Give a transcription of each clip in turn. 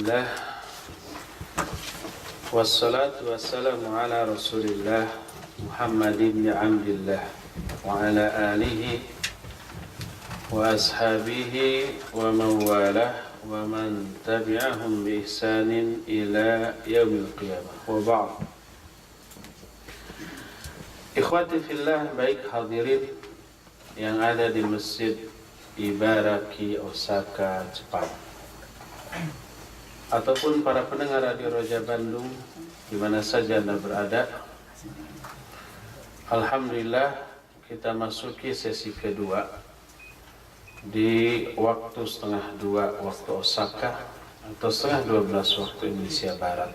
Alhamdulillah, wassalatu wassalamu ala rasulillah Muhammad ibn Abdillah wa ala alihi wa ashabihi wa mawalah wa man tabi'ahum bi ihsanin ila yaumil qiyamah wa ba'd. Ikhwati fillah, baik hadirin yang ada di Masjid Ibaraki, Osaka, Jepang, ataupun para pendengar Radio Roja Bandung di mana saja Anda berada. Alhamdulillah, kita masuki sesi kedua di waktu 11:30 waktu Osaka atau 11:30 waktu Indonesia Barat,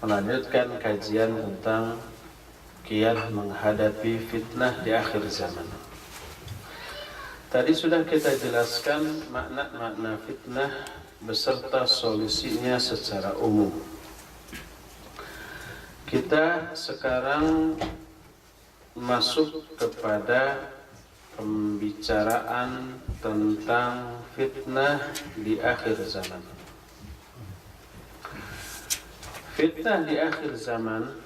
melanjutkan kajian tentang kiat menghadapi fitnah di akhir zaman. Tadi sudah kita jelaskan makna fitnah beserta solusinya secara umum. Kita sekarang masuk kepada pembicaraan tentang fitnah di akhir zaman. Fitnah di akhir zaman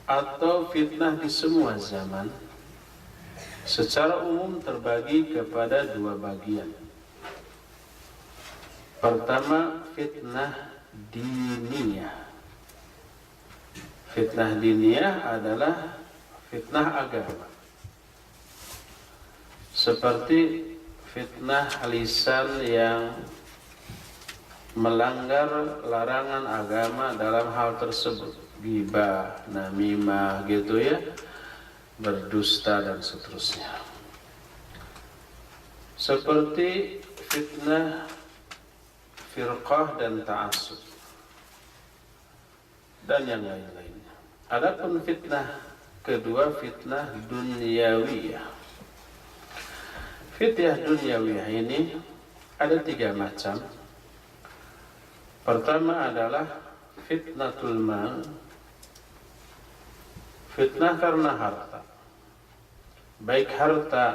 atau fitnah di semua zaman secara umum terbagi kepada dua bagian. Pertama, fitnah diniyah. Fitnah diniyah adalah fitnah agama, seperti fitnah lisan yang melanggar larangan agama dalam hal tersebut, ghibah, namimah gitu ya, berdusta dan seterusnya. Seperti fitnah firqah dan ta'assub dan yang lain-lainnya. Adapun fitnah kedua, fitnah dunyawiyah. Fitnah dunyawiyah ini ada 3 macam. Pertama adalah fitnatul mal, fitnah karena harta, baik harta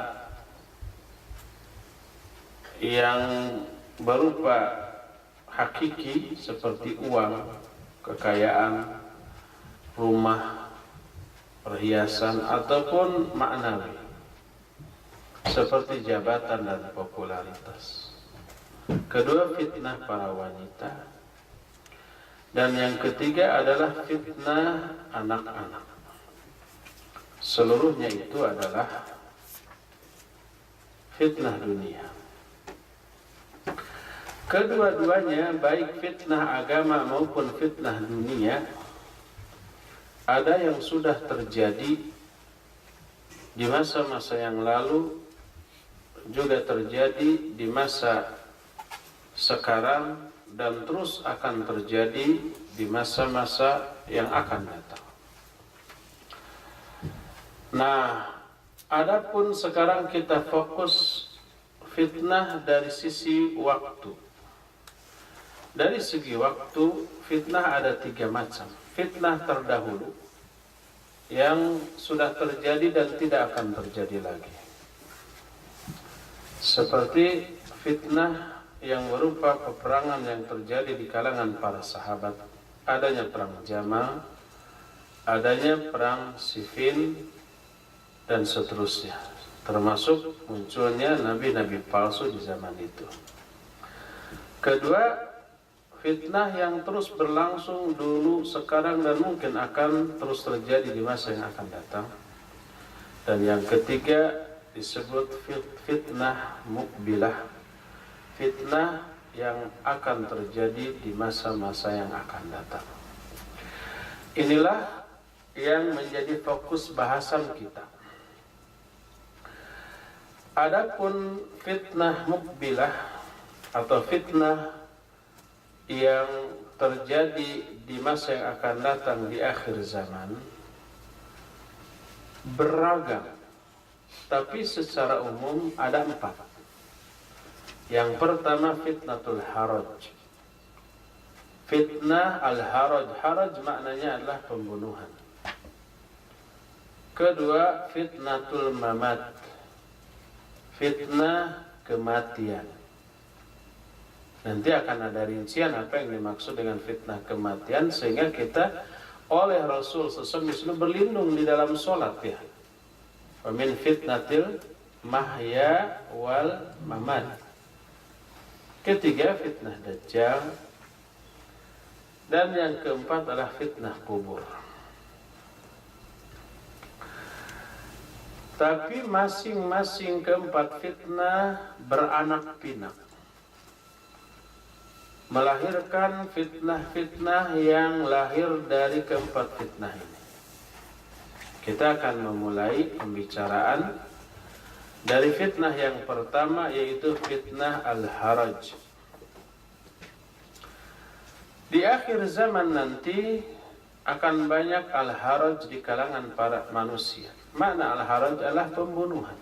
yang berupa hakiki seperti uang, kekayaan, rumah, perhiasan, ataupun maknawi seperti jabatan dan popularitas. Kedua, fitnah para wanita. Dan yang ketiga adalah fitnah anak-anak. Seluruhnya itu adalah fitnah dunia. Kedua-duanya, baik fitnah agama maupun fitnah dunia, ada yang sudah terjadi di masa-masa yang lalu, juga terjadi di masa sekarang, dan terus akan terjadi di masa-masa yang akan datang. Nah, adapun sekarang kita fokus fitnah dari sisi waktu. Dari segi waktu, fitnah ada 3 macam. Fitnah terdahulu yang sudah terjadi dan tidak akan terjadi lagi, seperti fitnah yang berupa peperangan yang terjadi di kalangan para sahabat. Adanya perang Jamal, adanya perang Siffin, dan seterusnya, termasuk munculnya nabi-nabi palsu di zaman itu. Kedua, fitnah yang terus berlangsung dulu, sekarang, dan mungkin akan terus terjadi di masa yang akan datang. Dan yang ketiga disebut fitnah mukbilah, fitnah yang akan terjadi di masa-masa yang akan datang. Inilah yang menjadi fokus bahasan kita. Adapun fitnah mukbilah atau fitnah yang terjadi di masa yang akan datang di akhir zaman beragam, tapi secara umum ada 4. Yang pertama, fitnatul haraj. Fitnah al-haraj. Haraj maknanya adalah pembunuhan. Kedua, fitnatul mamat. Fitnah kematian. Nanti akan ada rincian apa yang dimaksud dengan fitnah kematian, sehingga kita oleh Rasul SAW berlindung di dalam sholat ya. Wa min fitnatil mahya wal mamat. Ketiga, fitnah dajjal. Dan yang keempat adalah fitnah kubur. Tapi masing-masing keempat fitnah beranak pinak, melahirkan fitnah-fitnah yang lahir dari keempat fitnah ini. Kita akan memulai pembicaraan dari fitnah yang pertama, yaitu fitnah al-haraj. Di akhir zaman nanti akan banyak al-haraj di kalangan para manusia. Makna al-haraj adalah pembunuhan.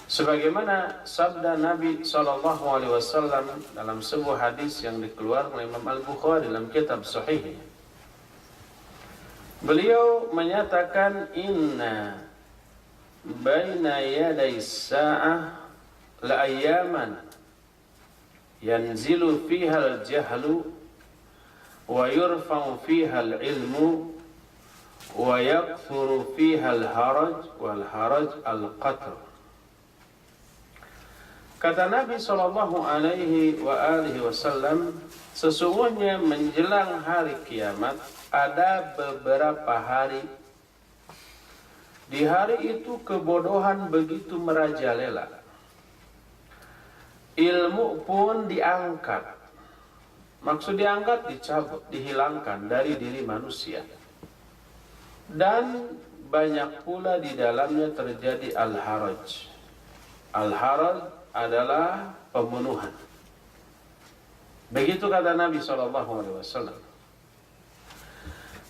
Sebagaimana sabda Nabi SAW dalam sebuah hadis yang dikeluarkan oleh Imam Al-Bukhari dalam kitab Sahih. Beliau menyatakan, inna baina yaday sa'ah la ayyaman yanzilu fiha al-jahlu wa yurfa'u fiha al-ilmu wa yakthuru fiha al-haraj wal haraj al-qatl. Kata Nabi SAW, sesungguhnya menjelang hari kiamat ada beberapa hari. Di hari itu kebodohan begitu merajalela, ilmu pun diangkat. Maksud diangkat, dicabut, dihilangkan dari diri manusia. Dan banyak pula di dalamnya terjadi al-haraj. Al-haraj adalah pembunuhan. Begitu kata Nabi SAW.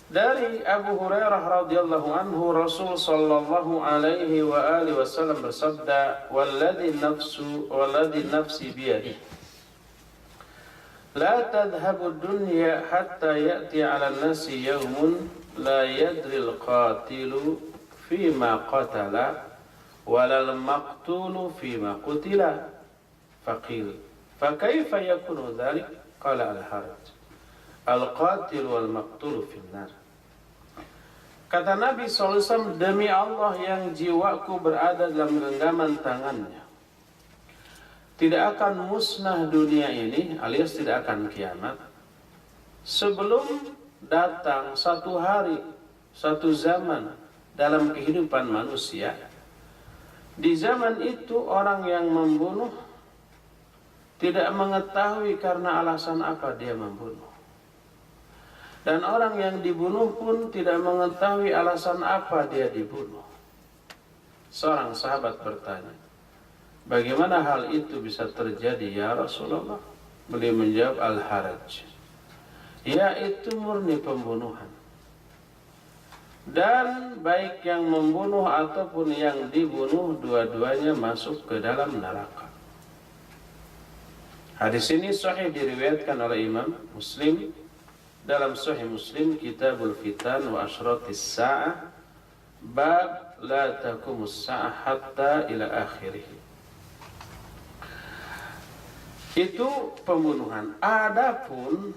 Dari Abu Hurairah radhiyallahu anhu, Rasul sallallahu alaihi wa alihi wasallam bersabda, "Walladhi nafsi biyadihi, la tadhhabu ad-dunya hatta ya'ti 'ala an-nasi yawmun la yadri al-qatilu fima qatala walal maqtulu fima qutila." Faqil, "Fakaifa yakunu dhalik?" Qala al-haraj. Al-qatil wal maqtul finnar. Kata Nabi SAW, demi Allah yang jiwaku berada dalam genggaman tangannya, tidak akan musnah dunia ini, alias tidak akan kiamat, sebelum datang satu hari, satu zaman dalam kehidupan manusia. Di zaman itu orang yang membunuh tidak mengetahui karena alasan apa dia membunuh. Dan orang yang dibunuh pun tidak mengetahui alasan apa dia dibunuh. Seorang sahabat bertanya, bagaimana hal itu bisa terjadi ya Rasulullah? Beliau menjawab, al-haraj, yaitu murni pembunuhan. Dan baik yang membunuh ataupun yang dibunuh, dua-duanya masuk ke dalam neraka. Hadis ini sahih diriwayatkan oleh Imam Muslim dalam Sahih Muslim, Kitabul Fitan wa Ashratis Sa'ah, bab la taqumus sa'ah hatta ila akhirih. Itu pembunuhan. Adapun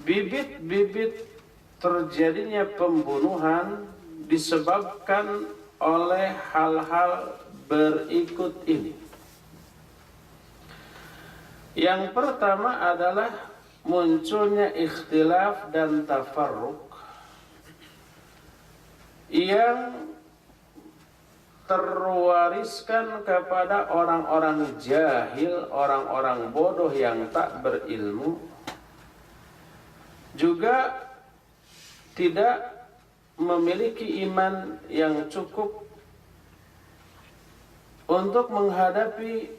bibit-bibit terjadinya pembunuhan disebabkan oleh hal-hal berikut ini. Yang pertama adalah munculnya ikhtilaf dan tafarruq yang terwariskan kepada orang-orang jahil, orang-orang bodoh yang tak berilmu, juga tidak memiliki iman yang cukup untuk menghadapi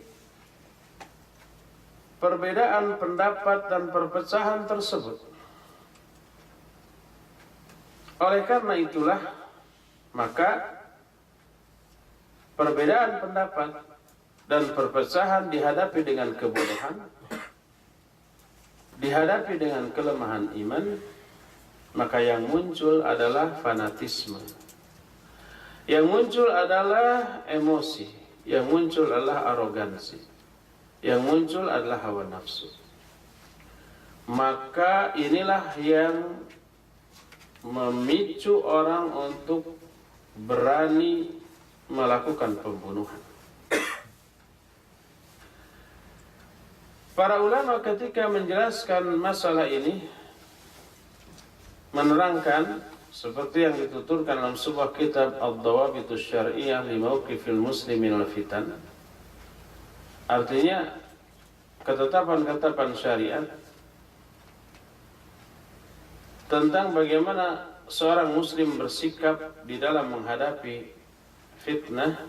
perbedaan pendapat dan perpecahan tersebut. Oleh karena itulah, maka perbedaan pendapat dan perpecahan dihadapi dengan kebodohan, dihadapi dengan kelemahan iman, maka yang muncul adalah fanatisme. Yang muncul adalah emosi, yang muncul adalah arogansi. yang muncul adalah hawa nafsu. Maka inilah yang memicu orang untuk berani melakukan pembunuhan. Para ulama ketika menjelaskan masalah ini menerangkan seperti yang dituturkan dalam sebuah kitab Ad-Dawabitus Syar'iyyah li Mauqifil Muslimin al-Fitan. Artinya ketetapan-ketetapan syariat tentang bagaimana seorang muslim bersikap di dalam menghadapi fitnah.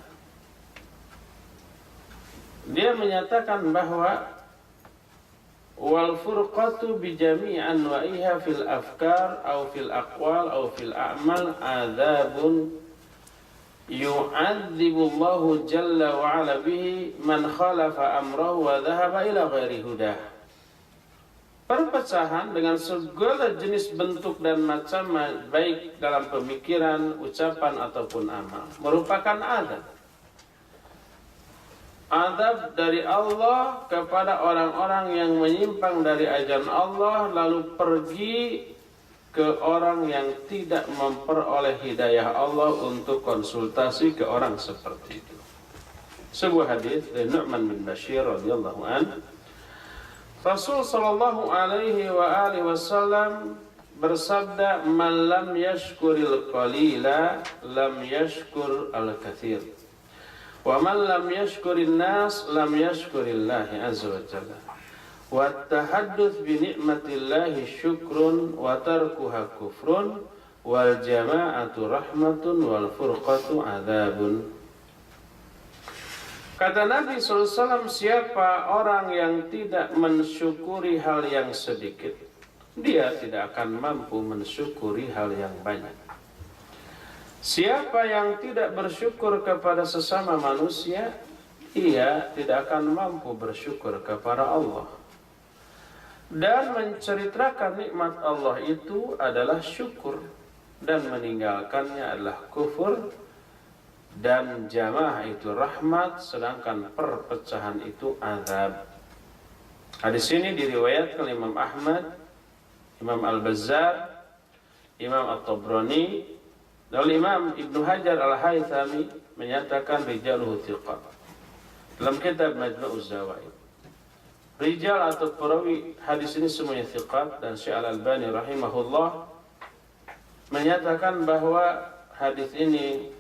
Dia menyatakan bahwa wal furqatu bi jami' anwa'iha fil afkar aw fil aqwal aw fil a'mal adzabun yu'adzibu Allahu jalla wa 'ala bihi man khalafa amrahu wa dhahaba ila ghairi hudah. Perpecahan dengan segala jenis bentuk dan macam, baik dalam pemikiran, ucapan ataupun amal, merupakan adab. Adab dari Allah kepada orang-orang yang menyimpang dari ajaran Allah lalu pergi ke orang yang tidak memperoleh hidayah Allah untuk konsultasi ke orang seperti itu. Sebuah hadis dari Nu'man bin Bashir radhiyallahu anhu, Rasul sallallahu alaihi wa alihi wasallam bersabda, "Man lam yashkuril qalila lam yashkur al-katsir. Wa man lam yashkurin nas lam yashkurillahi azza wa jalla. Wa tahadduts bi ni'matillahi syukrun wa tarkuha kufrun wal jama'atu rahmatun wal furqatu adzabun." Kata Nabi SAW, siapa orang yang tidak mensyukuri hal yang sedikit, dia tidak akan mampu mensyukuri hal yang banyak. Siapa yang tidak bersyukur kepada sesama manusia, ia tidak akan mampu bersyukur kepada Allah. Dan menceritakan nikmat Allah itu adalah syukur, dan meninggalkannya adalah kufur. Dan jamaah itu rahmat, sedangkan perpecahan itu azab. Hadis ini diriwayatkan Imam Ahmad, Imam Al-Bazzar, Imam At-Tabrani, dan Imam Ibnu Hajar Al-Haythami menyatakan rijaluhu thiqat dalam kitab Majma'uz Zawaid. Rijal atau perawi hadis ini semuanya thiqat, dan Syekh Al-Albani rahimahullah menyatakan bahwa hadis ini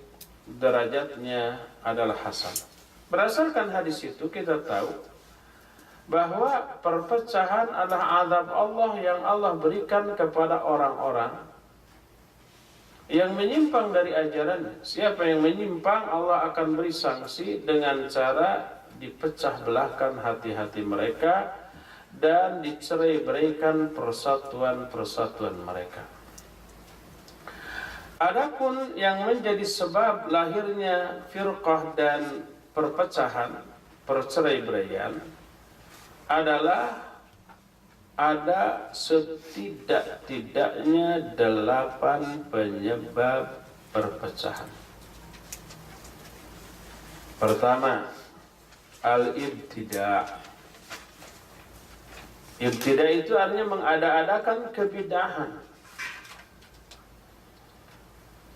derajatnya adalah hasan. Berdasarkan hadis itu kita tahu bahwa perpecahan adalah azab Allah yang Allah berikan kepada orang-orang yang menyimpang dari ajarannya. Siapa yang menyimpang, Allah akan beri sanksi dengan cara dipecah belahkan hati-hati mereka dan dicerai-beraikan persatuan-persatuan mereka. Adapun yang menjadi sebab lahirnya firqah dan perpecahan, perceraiberaian adalah ada setidak-tidaknya 8 penyebab perpecahan. Pertama, al-ibtida'. Ibtida' itu artinya mengada-adakan kebidahan.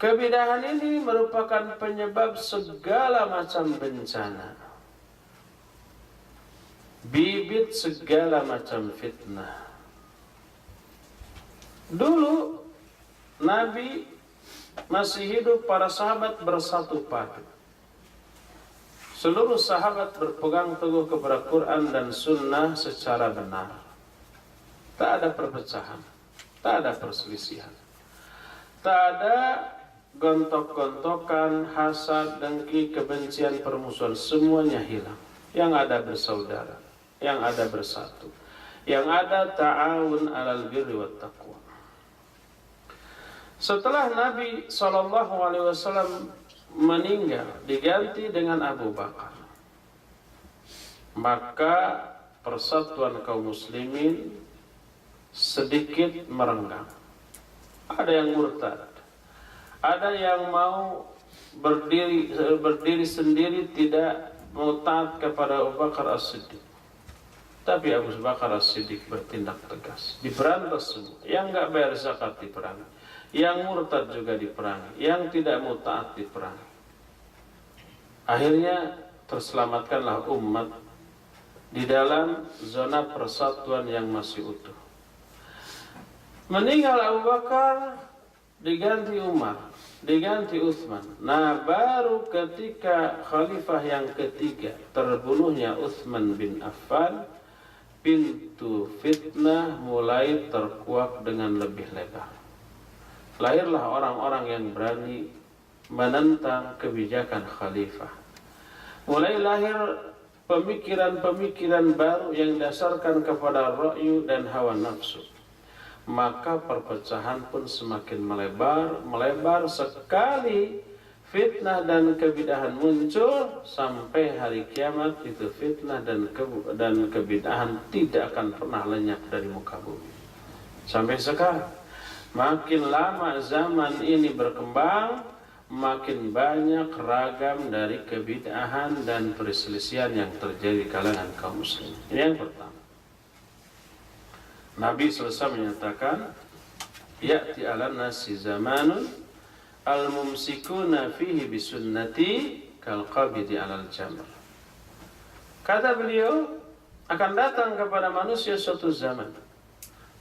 Kebidahan ini merupakan penyebab segala macam bencana, bibit segala macam fitnah. Dulu Nabi masih hidup, para sahabat bersatu padu. Seluruh sahabat berpegang teguh kepada Quran dan Sunnah secara benar. Tak ada perpecahan, tak ada perselisihan, tak ada gontok-gontokan, hasad, dengki, kebencian, permusuhan, semuanya hilang. Yang ada bersaudara, yang ada bersatu, yang ada ta'awun 'alal birri wat taqwa. Setelah Nabi SAW meninggal, diganti dengan Abu Bakar, maka persatuan kaum muslimin sedikit merenggang. Ada yang murtad, ada yang mau berdiri sendiri, tidak mau taat kepada Abu Bakar As-Siddiq. Tapi Abu Bakar As-Siddiq bertindak tegas, diberantas semua. Yang nggak bayar zakat diperangi, yang murtad juga diperangi, yang tidak mau taat diperangi. Akhirnya terselamatkanlah umat di dalam zona persatuan yang masih utuh. Meninggal Abu Bakar, diganti Umar, diganti Utsman. Nah, baru ketika khalifah yang ketiga terbunuhnya Utsman bin Affan, pintu fitnah mulai terkuak dengan lebih lebar. Lahirlah orang-orang yang berani menentang kebijakan khalifah. Mulai lahir pemikiran-pemikiran baru yang didasarkan kepada ra'yu dan hawa nafsu. Maka perpecahan pun semakin melebar sekali fitnah dan kebidahan muncul sampai hari kiamat. Itu fitnah dan kebidahan tidak akan pernah lenyap dari muka bumi sampai sekarang. Makin lama zaman ini berkembang, makin banyak ragam dari kebidahan dan perselisihan yang terjadi di kalangan kaum muslimin. Ini yang pertama. Nabi SAW menyatakan, ya'ti ala nasi zamanun al-mumsikuna fihi bisunnati kal-qabidi alal jamr. Kata beliau, akan datang kepada manusia suatu zaman,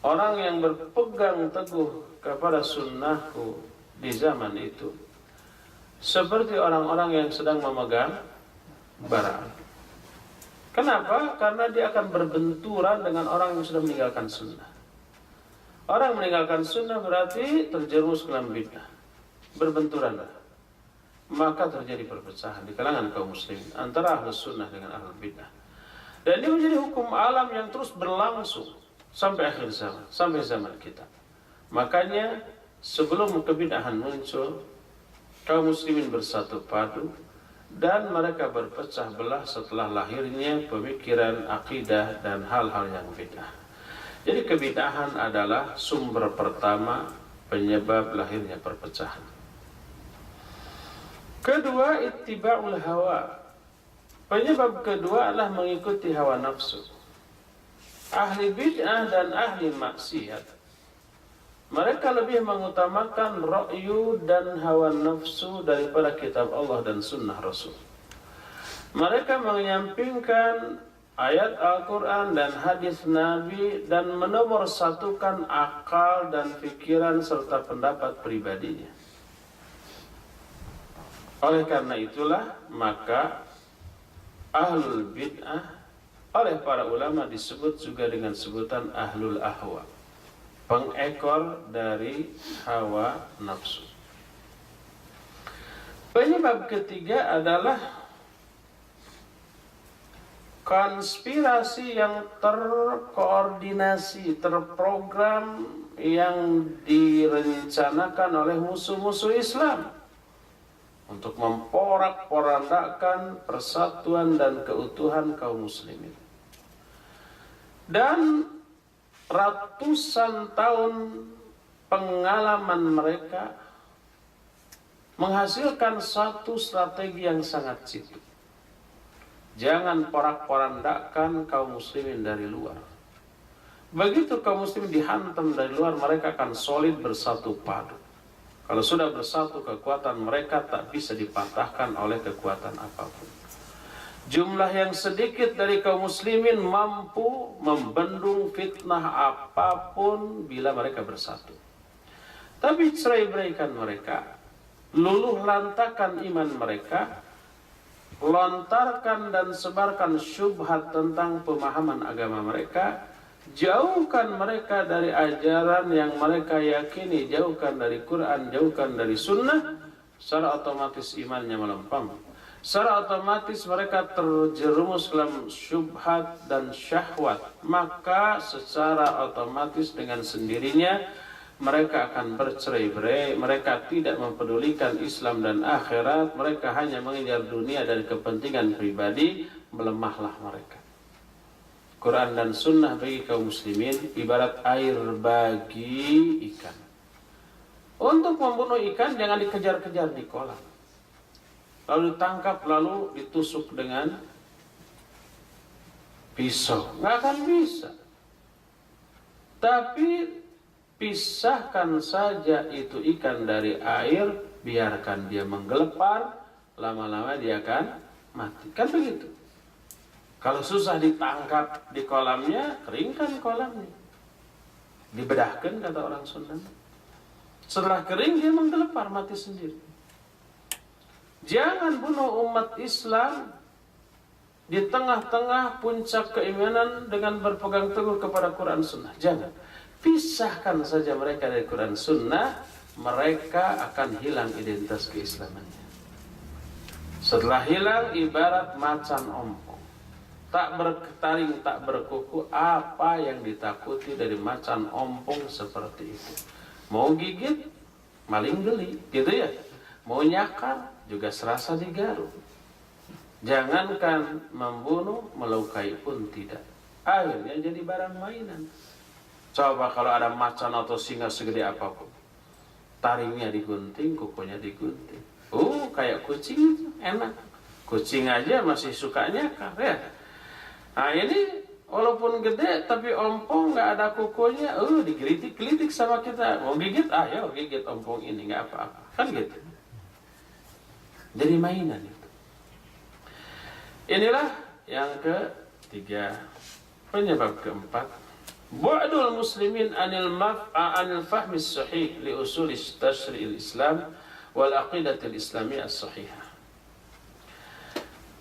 orang yang berpegang teguh kepada sunnahku di zaman itu seperti orang-orang yang sedang memegang bara. Kenapa? Karena dia akan berbenturan dengan orang yang sudah meninggalkan sunnah. Orang meninggalkan sunnah berarti terjerumus ke dalam bid'ah. Berbenturanlah. Maka terjadi perpecahan di kalangan kaum muslimin antara ahlus sunnah dengan ahlul bid'ah. Dan ini menjadi hukum alam yang terus berlangsung sampai akhir zaman, sampai zaman kita. Makanya sebelum kebid'ahan muncul, kaum muslimin bersatu padu dan mereka berpecah belah setelah lahirnya pemikiran akidah dan hal-hal yang bid'ah. Jadi kebid'ahan adalah sumber pertama penyebab lahirnya perpecahan. Kedua, ittiba'ul hawa. Penyebab kedua adalah mengikuti hawa nafsu. Ahli bid'ah dan ahli maksiat, mereka lebih mengutamakan ra'yu dan hawa nafsu daripada kitab Allah dan sunnah Rasul. Mereka menyampingkan ayat Al-Quran dan hadis Nabi dan menomorsatukan akal dan pikiran serta pendapat pribadinya. Oleh karena itulah, maka ahlul bid'ah oleh para ulama disebut juga dengan sebutan ahlul ahwa, pengekor dari hawa nafsu. Penyebab ketiga adalah konspirasi yang terkoordinasi, terprogram, yang direncanakan oleh musuh-musuh Islam untuk memporak-porandakan persatuan dan keutuhan kaum muslimin. Dan ratusan tahun pengalaman mereka menghasilkan satu strategi yang sangat jitu. Jangan porak-porandakan kaum muslimin dari luar. Begitu kaum muslimin dihantam dari luar, mereka akan solid bersatu padu. Kalau sudah bersatu, kekuatan mereka tak bisa dipatahkan oleh kekuatan apapun. Jumlah yang sedikit dari kaum muslimin mampu membendung fitnah apapun bila mereka bersatu. Tapi cerai-beraikan mereka, luluh lantakan iman mereka, lontarkan dan sebarkan syubhat tentang pemahaman agama mereka, jauhkan mereka dari ajaran yang mereka yakini, jauhkan dari Quran, jauhkan dari sunnah, secara otomatis imannya melempem. Secara otomatis mereka terjerumus dalam syubhat dan syahwat. Maka secara otomatis dengan sendirinya mereka akan bercerai-berai. Mereka tidak mempedulikan Islam dan akhirat. Mereka hanya mengejar dunia dan kepentingan pribadi. Melemahlah mereka. Quran dan sunnah bagi kaum muslimin ibarat air bagi ikan. Untuk membunuh ikan jangan dikejar-kejar di kolam, lalu ditangkap, lalu ditusuk dengan pisau, nggak akan bisa. Tapi pisahkan saja itu ikan dari air, biarkan dia menggelepar, lama-lama dia akan mati. Kan begitu. Kalau susah ditangkap di kolamnya, keringkan kolamnya. Dibedahkan kata orang Sunda. Setelah kering dia menggelepar, mati sendiri. Jangan bunuh umat Islam di tengah-tengah puncak keimanan dengan berpegang teguh kepada Quran Sunnah. Jangan. Pisahkan saja mereka dari Quran Sunnah, mereka akan hilang identitas keislamannya. Setelah hilang, ibarat macan ompong. Tak bertaring, tak berkuku, apa yang ditakuti dari macan ompong seperti itu. Mau gigit, maling geli, gitu ya. Mau nyakar, juga serasa digaruk. Jangankan membunuh, melukai pun tidak. Akhirnya jadi barang mainan. Coba kalau ada macan atau singa segede apapun, taringnya digunting, kukunya digunting. Kayak kucing, enak. Kucing aja masih suka nyakar ya. Nah ini walaupun gede tapi ompong nggak ada kukunya, digelitik-gelitik sama kita. Mau gigit, ayo gigit ompong ini, nggak apa-apa. Kan gitu. Jadi mainan itu. Inilah yang ketiga. Penyebab keempat, bu'dul muslimin anil fahmi sahih li usul tashri'il Islam wal aqidatil islamiyah as-sahihah.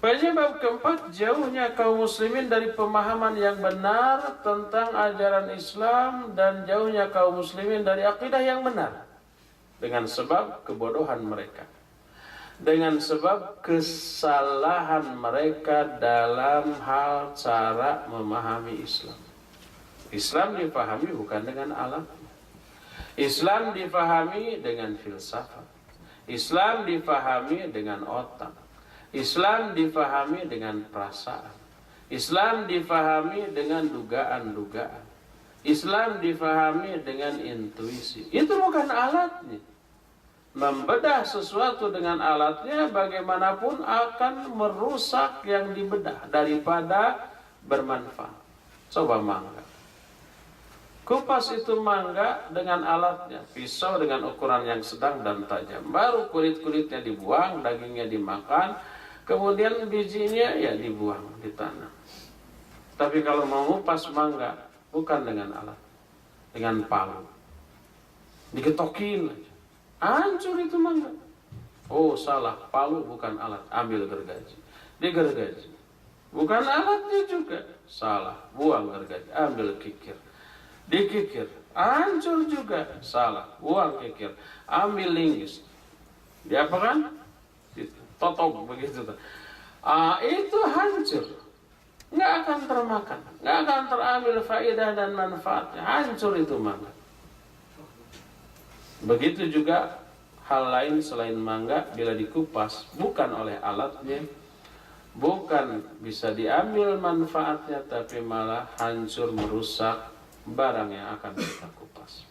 Penyebab keempat, jauhnya kaum muslimin dari pemahaman yang benar tentang ajaran Islam dan jauhnya kaum muslimin dari akidah yang benar dengan sebab kebodohan mereka, dengan sebab kesalahan mereka dalam hal cara memahami Islam. Islam dipahami bukan dengan alat. Islam dipahami dengan filsafat. Islam dipahami dengan otak. Islam dipahami dengan perasaan. Islam dipahami dengan dugaan-dugaan. Islam dipahami dengan intuisi. Itu bukan alatnya. Membedah sesuatu dengan alatnya bagaimanapun akan merusak yang dibedah daripada bermanfaat. Coba mangga. Kupas itu mangga dengan alatnya, pisau dengan ukuran yang sedang dan tajam. Baru kulit-kulitnya dibuang, dagingnya dimakan, kemudian bijinya ya dibuang, ditanam. Tapi kalau mau ngupas mangga, bukan dengan alat, dengan palu. Digetokin aja. Hancur itu mangga. Salah, palu bukan alat, ambil gergaji. Digergaji. Bukan alatnya juga. Salah, buang gergaji, ambil kikir. Dikikir, hancur juga. Salah, buang kikir, ambil linggis. Diapakan? Totok begitu. Itu hancur. Nggak akan termakan, nggak akan terambil faedah dan manfaatnya. Hancur itu mangga. Begitu juga hal lain selain mangga, bila dikupas bukan oleh alatnya, bukan bisa diambil manfaatnya, tapi malah hancur, merusak barang yang akan kita kupas.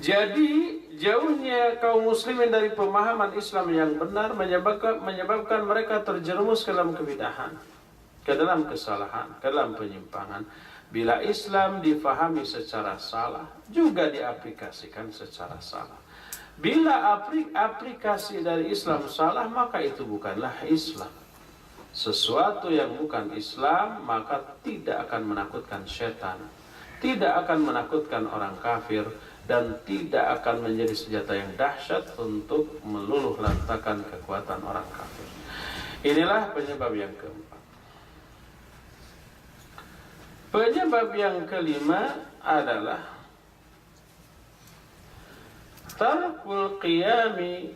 Jadi jauhnya kaum muslimin dari pemahaman Islam yang benar menyebabkan mereka terjerumus ke dalam kebidahan, ke dalam kesalahan, ke dalam penyimpangan. Bila Islam difahami secara salah, juga diaplikasikan secara salah. Bila aplikasi dari Islam salah, maka itu bukanlah Islam. Sesuatu yang bukan Islam, maka tidak akan menakutkan setan, tidak akan menakutkan orang kafir, dan tidak akan menjadi senjata yang dahsyat untuk meluluh lantakan kekuatan orang kafir. Inilah penyebab yang keempat. Penyebab yang kelima adalah tarkul qiyami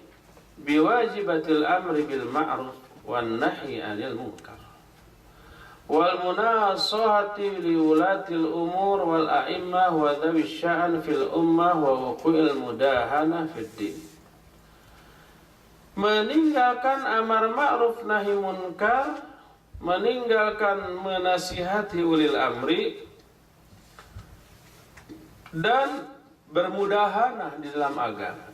biwajibatil amri bil ma'ruf wan nahyi 'anil munkar wal munasahati li ulatil umur wal a'immah wa dhawi sya'an fil ummah wa wuqu'il mudahana fid din. Meninggalkan amar ma'ruf nahi munkar, meninggalkan menasihati ulil amri, dan bermudahanah di dalam agama.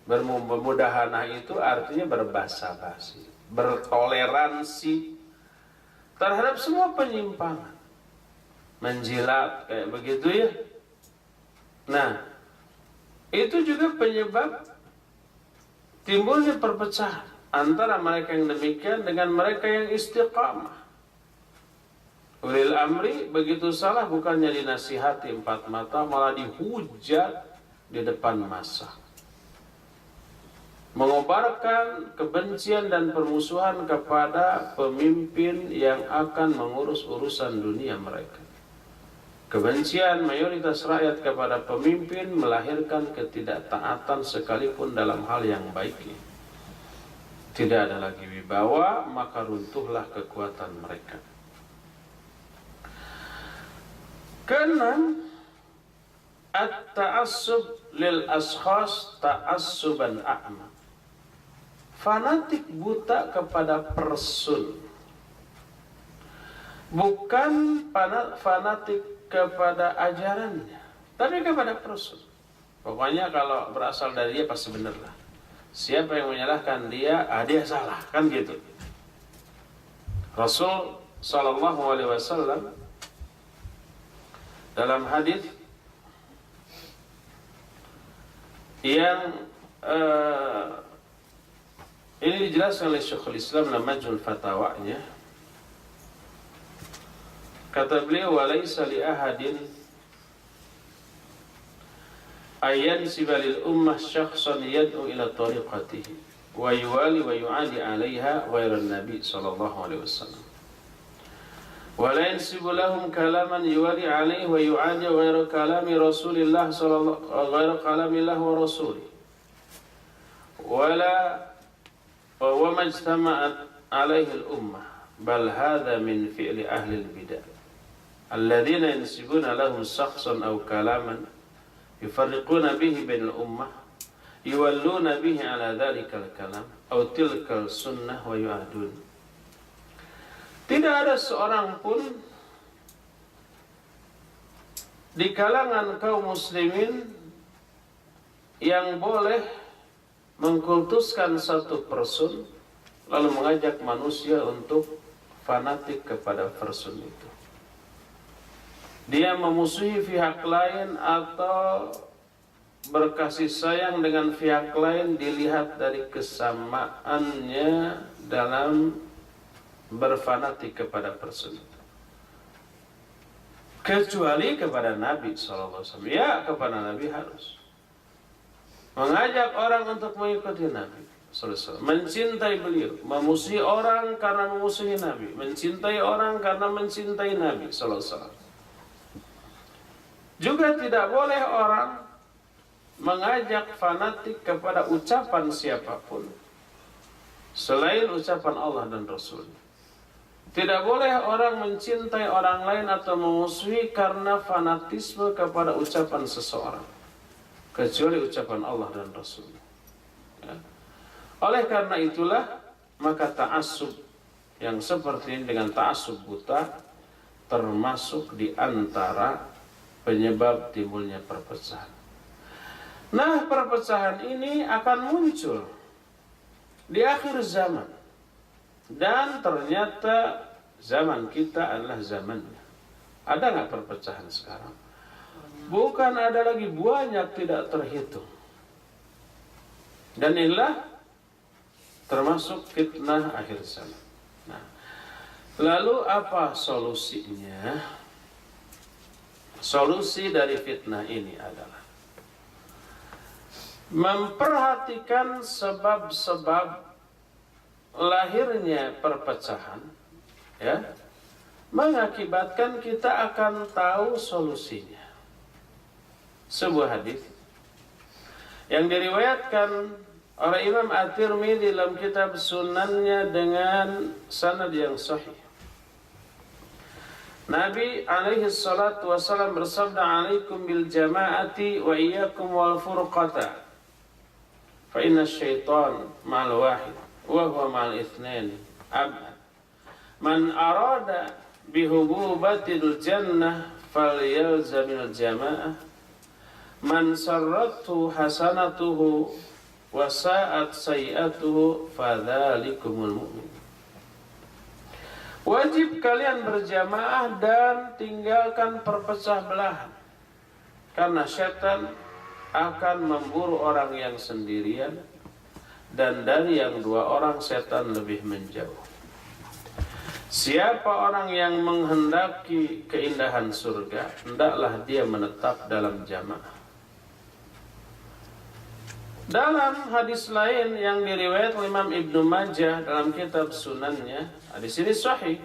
Bermudahanah itu artinya berbasa-basi, bertoleransi terhadap semua penyimpangan. Menjilat kayak begitu ya. Nah, itu juga penyebab timbulnya perpecahan antara mereka yang demikian dengan mereka yang istiqamah. Ulil amri begitu salah bukannya dinasihati empat mata, malah dihujat di depan massa. Mengobarkan kebencian dan permusuhan kepada pemimpin yang akan mengurus urusan dunia mereka. Kebencian mayoritas rakyat kepada pemimpin melahirkan ketidaktaatan sekalipun dalam hal yang baik. Tidak ada lagi wibawa, maka runtuhlah kekuatan mereka. Keenam, at-ta'assub lil ashkhas ta'assuban a'ma. Fanatik buta kepada person. Bukan fanatik kepada ajarannya, tapi kepada person. Pokoknya kalau berasal dari dia pasti benar lah. Siapa yang menyalahkan dia, dia salah, kan gitu. Rasul sallallahu alaihi wasallam dalam hadis yang ini dijelaskan oleh Syekhul Islam dalam Majmu'ul Fatawanya. Kata beliau, walaysa li ahadin ayyan sibalil ummah syakhsan yad'u ila tariqatihi wa yuwali wa yu'adi 'alaiha ghairan nabi sallallahu alaihi wasallam. Wa la yansibu lahum kalaman yuwali 'alaihi wa yu'adi ghaira kalami Rasulillah sallallahu ghaira kalamillah wa rasulih. Wala wa majtama'at 'alaihi al-ummah bal hadha min fi'li ahli al-bidah. Alladzina yansibuna lahum shakhsan aw kalaman yufarriquna bihi bainal ummah yuwalluna bihi ala dhalikal kalam aw tilkal sunnah wa yu'adun. Tidak ada seorang pun di kalangan kaum muslimin yang boleh mengkultuskan satu person lalu mengajak manusia untuk fanatik kepada person itu. Dia memusuhi pihak lain atau berkasih sayang dengan pihak lain dilihat dari kesamaannya dalam berfanatik kepada person itu. Kecuali kepada Nabi SAW. Ya, kepada Nabi harus mengajak orang untuk mengikuti Nabi SAW, mencintai beliau. Memusuhi orang karena memusuhi Nabi, mencintai orang karena mencintai Nabi SAW. Juga tidak boleh orang mengajak fanatik kepada ucapan siapapun selain ucapan Allah dan Rasul. Tidak boleh orang mencintai orang lain atau memusuhi karena fanatisme kepada ucapan seseorang, kecuali ucapan Allah dan Rasul. Ya. Oleh karena itulah, maka ta'assub yang seperti ini dengan ta'assub buta termasuk di antara penyebab timbulnya perpecahan. Nah, perpecahan ini akan muncul di akhir zaman. Dan ternyata zaman kita adalah zamannya. Ada nggak perpecahan sekarang? Bukan ada lagi, banyak tidak terhitung. Dan inilah termasuk fitnah akhir zaman. Nah, lalu apa solusinya? Solusi dari fitnah ini adalah memperhatikan sebab-sebab lahirnya perpecahan, ya, mengakibatkan kita akan tahu solusinya. Sebuah hadis yang diriwayatkan oleh Imam At-Tirmidzi dalam kitab Sunannya dengan sanad yang sahih. Nabi alaihi salatu wasallam bersabda, "Alaikum bil jama'ati wa iyyakum wal furqata. Fa inna asy-syaitana ma'al wahid wa huwa ma'al itsnain abad. Man arada bihububatil jannah falyalzamil jama'ah. Man sarrathu hasanatuhu wa sa'at sayi'atuhu fadzalikumul mu'min." Wajib kalian berjamaah dan tinggalkan perpecah belahan, karena syaitan akan memburu orang yang sendirian, dan dari yang dua orang setan lebih menjauh. Siapa orang yang menghendaki keindahan surga, hendaklah dia menetap dalam jamaah. Dalam hadis lain yang diriwayatkan Imam Ibnu Majah dalam kitab Sunannya, hadis ini sahih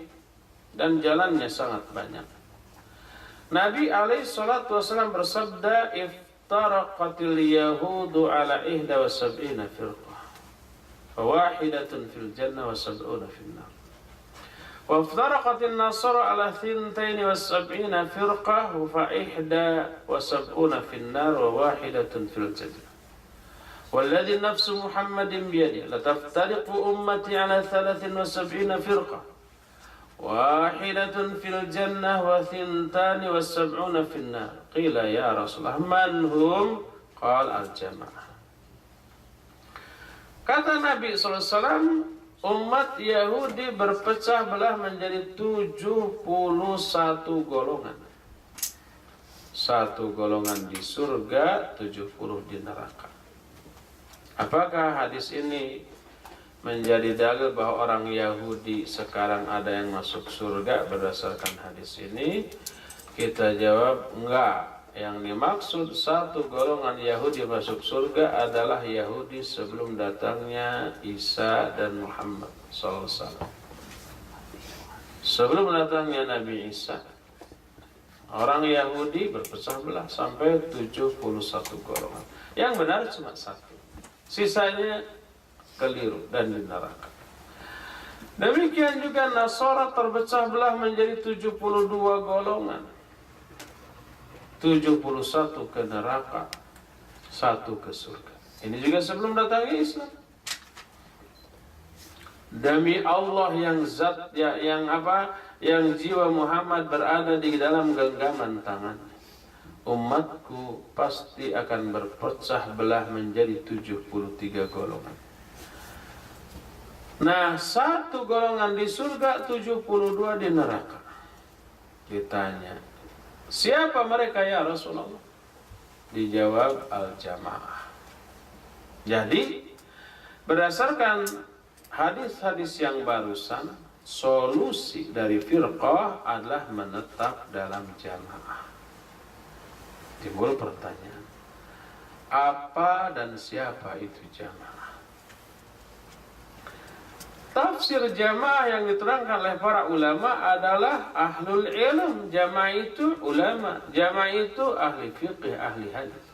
dan jalannya sangat banyak. Nabi alaihi salatu wasallam bersabda, "Iftaraqatil yahudu ala 71 firqah, fawahidatun fil jannah wa 70 fil nar. Wa iftaraqatin nasara ala 72 firqah, fa 71 fil nar wa wahidatun fil jannah. والذي نفس محمد بيده لتفترق أمتي على 73 فرقة واحدة في الجنة و72 في النار قيل يا رسول الله من هم قال الجماعة. Kata Nabi SAW, umat Yahudi berpecah belah menjadi 71 golongan. Satu golongan di surga, 70 di neraka. Apakah hadis ini menjadi dalil bahwa orang Yahudi sekarang ada yang masuk surga berdasarkan hadis ini? Kita jawab enggak. Yang dimaksud satu golongan Yahudi masuk surga adalah Yahudi sebelum datangnya Isa dan Muhammad SAW. Sebelum datangnya Nabi Isa, orang Yahudi berpecah belah sampai 71 golongan. Yang benar cuma satu. Sisanya keliru dan di neraka. Demikian juga Nasara terpecah belah menjadi 72 golongan. 71 ke neraka, 1 ke surga. Ini juga sebelum datangnya Islam. Demi Allah yang zat yang jiwa Muhammad berada di dalam genggaman tangan, umatku pasti akan berpecah belah menjadi 73 golongan. Nah, 1 golongan di surga, 72 di neraka. Ditanya, siapa mereka ya Rasulullah? Dijawab al-jamaah. Jadi, berdasarkan hadis-hadis yang barusan, solusi dari firqah adalah menetap dalam jamaah. Timbul pertanyaan, apa dan siapa itu jamaah? Tafsir jamaah yang diterangkan oleh para ulama adalah ahlul ilm. Jamaah itu ulama, jamaah itu ahli fiqih, ahli hadis.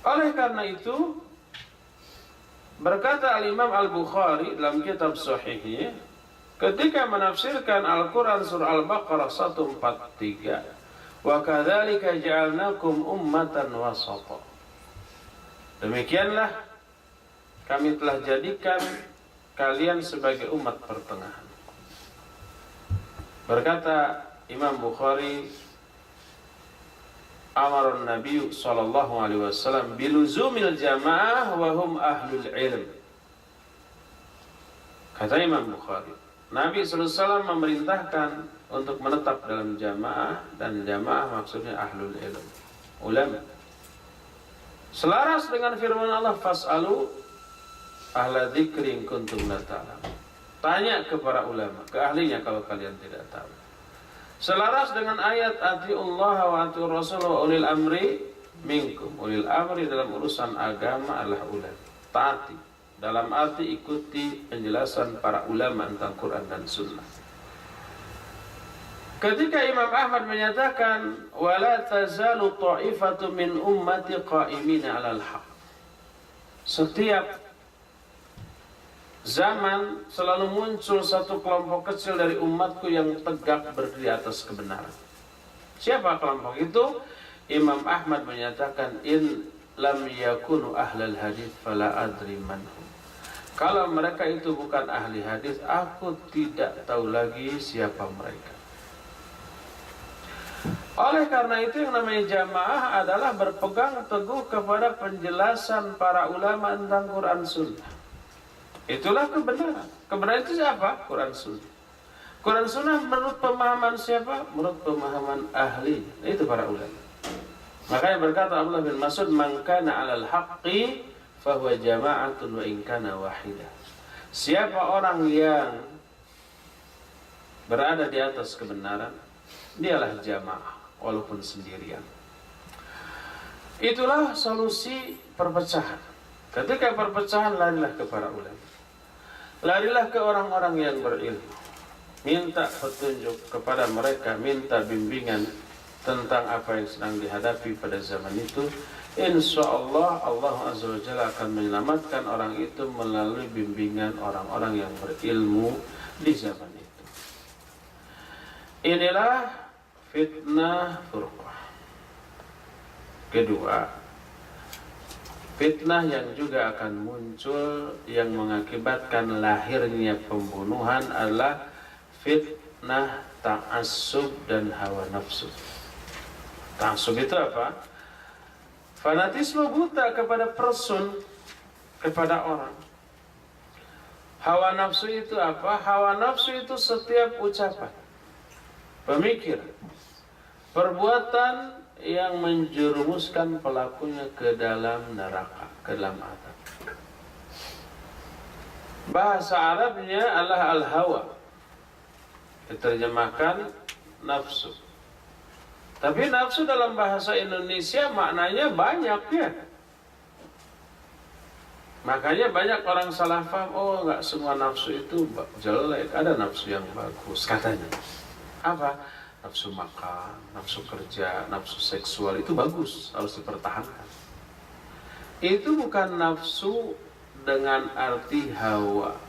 Oleh karena itu, berkata Al-Imam Al-Bukhari dalam kitab Sahihnya, ketika menafsirkan Al-Quran surah Al-Baqarah 143, wa kadzalika ja'alnakum ummatan wasata. Demikianlah kami telah jadikan kalian sebagai umat pertengahan. Berkata Imam Bukhari, amarun Nabi sallallahu alaihi wasallam biluzumil jamaah wa hum ahlul ilm. Kata Imam Bukhari, Nabi sallallahu alaihi wasallam memerintahkan untuk menetap dalam jamaah, dan jamaah maksudnya ahlul ilm, ulama. Selaras dengan firman Allah, fas'alu ahla dzikri in kuntum la ta'lamun. Tanya kepada ulama, ke ahlinya kalau kalian tidak tahu. Selaras dengan ayat atiullaha wa atiur rasul wa ulil amri minkum. Ulil amri dalam urusan agama adalah ulama. Taati dalam arti ikuti penjelasan para ulama tentang Quran dan Sunnah. Ketika Imam Ahmad menyatakan wala tazalu ta'ifatu min ummati qa'imina 'alal haq. Setiap zaman selalu muncul satu kelompok kecil dari umatku yang tegak berdiri atas kebenaran. Siapa kelompok itu? Imam Ahmad menyatakan in lam yakunu ahlal hadis fala adri manhum. Kalau mereka itu bukan ahli hadis, aku tidak tahu lagi siapa mereka. Oleh karena itu yang namanya jamaah adalah berpegang teguh kepada penjelasan para ulama tentang Quran Sunnah. Itulah kebenaran. Kebenaran itu siapa? Quran Sunnah. Quran Sunnah menurut pemahaman siapa? Menurut pemahaman ahli. Itu para ulama. Makanya berkata Abdullah bin Mas'ud, "Man kana 'alal haqqi fahuwa jama'atun wa in kana wahidah." Siapa orang yang berada di atas kebenaran, dialah jamaah walaupun sendirian. Itulah solusi perpecahan. Ketika perpecahan, larilah ke para ulama. Larilah ke orang-orang yang berilmu. Minta petunjuk kepada mereka, minta bimbingan tentang apa yang sedang dihadapi pada zaman itu. Insya Allah, Allah Azza wa Jalla akan menyelamatkan orang itu melalui bimbingan orang-orang yang berilmu di zaman itu. Inilah fitnah furqah. Kedua, fitnah yang juga akan muncul yang mengakibatkan lahirnya pembunuhan adalah fitnah ta'assub dan hawa nafsu. Ta'assub itu apa? Fanatisme buta kepada person, kepada orang. Hawa nafsu itu apa? Hawa nafsu itu setiap ucapan, pemikiran, perbuatan yang menjerumuskan pelakunya ke dalam neraka, ke dalam azab. Bahasa Arabnya adalah al-hawa, diterjemahkan nafsu. Tapi nafsu dalam bahasa Indonesia maknanya banyak ya. Makanya banyak orang salah paham, oh enggak semua nafsu itu jelek, ada nafsu yang bagus katanya. Apa? Nafsu makan, nafsu kerja, nafsu seksual itu bagus, harus dipertahankan. Itu bukan nafsu dengan arti hawa.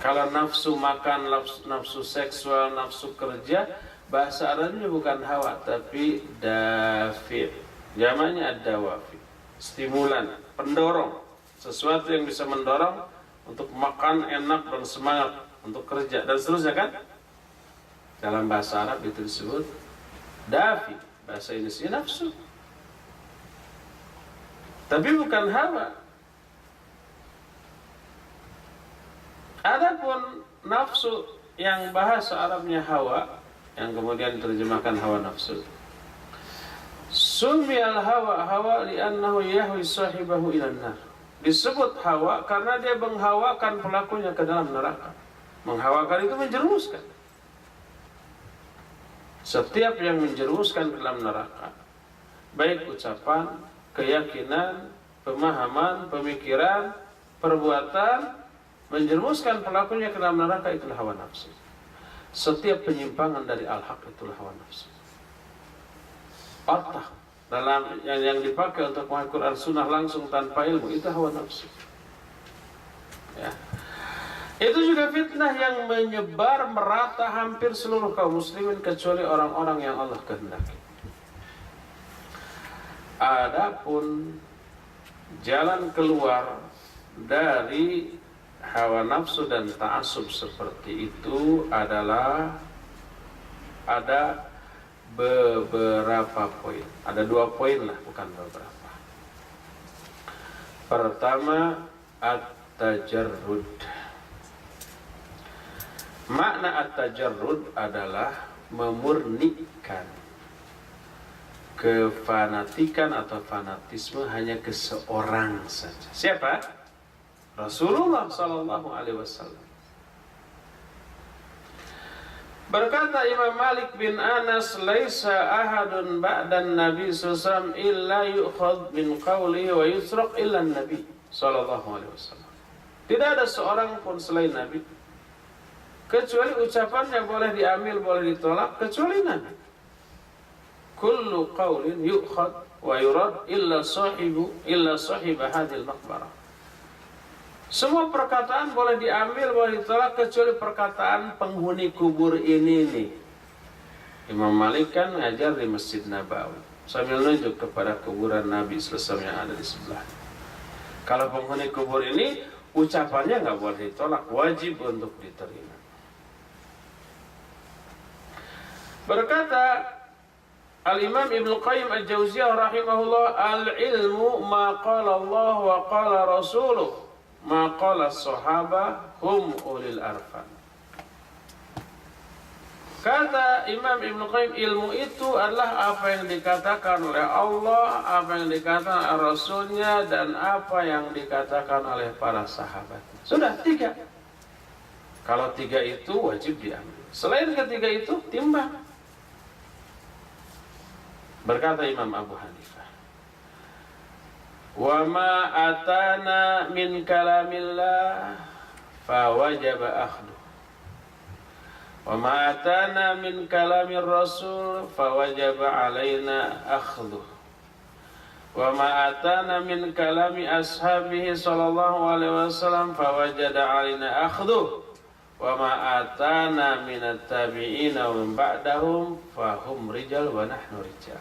Kalau nafsu makan, nafsu seksual, nafsu kerja, bahasa Arabnya bukan hawa, tapi dafi'. Jamaknya ad-dawafi. Stimulan, pendorong. Sesuatu yang bisa mendorong untuk makan enak dan semangat, untuk kerja, dan seterusnya kan? Dalam bahasa Arab itu disebut dafi. Bahasa Indonesia nafsu. Tapi bukan hawa. Adapun nafsu yang bahasa Arabnya hawa, yang kemudian diterjemahkan hawa nafsu. Sumiyal hawa li'annahu yahwi sahibahu ilan nar. Disebut hawa karena dia menghawakan pelakunya ke dalam neraka. Menghawakan itu menjerumuskan. Setiap yang menjerumuskan ke dalam neraka, baik ucapan, keyakinan, pemahaman, pemikiran, perbuatan, menjerumuskan pelakunya ke dalam neraka, itulah hawa nafsu. Setiap penyimpangan dari al-haq itulah hawa nafsu. Otak dalam yang dipakai untuk memahami Quran Sunnah langsung tanpa ilmu, itu hawa nafsu. Ya. Itu juga fitnah yang menyebar merata hampir seluruh kaum muslimin kecuali orang-orang yang Allah kehendaki. Adapun jalan keluar dari hawa nafsu dan ta'assub seperti itu adalah ada beberapa poin. Ada 2 poin lah, bukan beberapa. Pertama, at-tajarrud. Makna at-tajarrud adalah memurnikan kefanatikan atau fanatisme hanya ke seorang saja. Siapa? Rasulullah sallallahu alaihi wasallam. Berkata Imam Malik bin Anas, "Laisa ahadun ba'dan Nabi sallallahu alaihi wasallam illa yu'khadh min qawlihi wa yusraq illa Nabi sallallahu alaihi wasallam." Tidak ada seorang pun selain Nabi kecuali ucapannya boleh diambil, boleh ditolak, kecuali Nabi. Kullu qawlin yu'khadh wa yurad illa sahib hadhil maqbarah. Semua perkataan boleh diambil, boleh ditolak, kecuali perkataan penghuni kubur ini nih. Imam Malik kan ngajar di Masjid Nabawi sambil nunjuk kepada kuburan Nabi SAW yang ada di sebelah. Kalau penghuni kubur ini, ucapannya nggak boleh ditolak, wajib untuk diterima. Berkata Al-Imam Ibnu Qayyim Al-Jauziyah rahimahullah, al-ilmu ma qala Allah wa qala rasuluh maqala sahaba hum ulil arfan. Kata Imam Ibnu Qayyim, ilmu itu adalah apa yang dikatakan oleh Allah, apa yang dikatakan oleh Rasulnya, dan apa yang dikatakan oleh para sahabat. Sudah 3. Kalau 3 itu wajib diambil. Selain ketiga itu, timbang. Berkata Imam Abu Hanifah, wa ma atana min kalamillah fa wajaba akhdu. Wa ma atana min kalamir rasul fa wajaba alaina akhdhu. Wa ma atana min kalami ashabihi sallallahu alaihi wasallam fa wajada alaina akhdhu. Wa ma atana min at-tabi'ina wa min ba'dahum fa hum rijal wa nahnu rijal.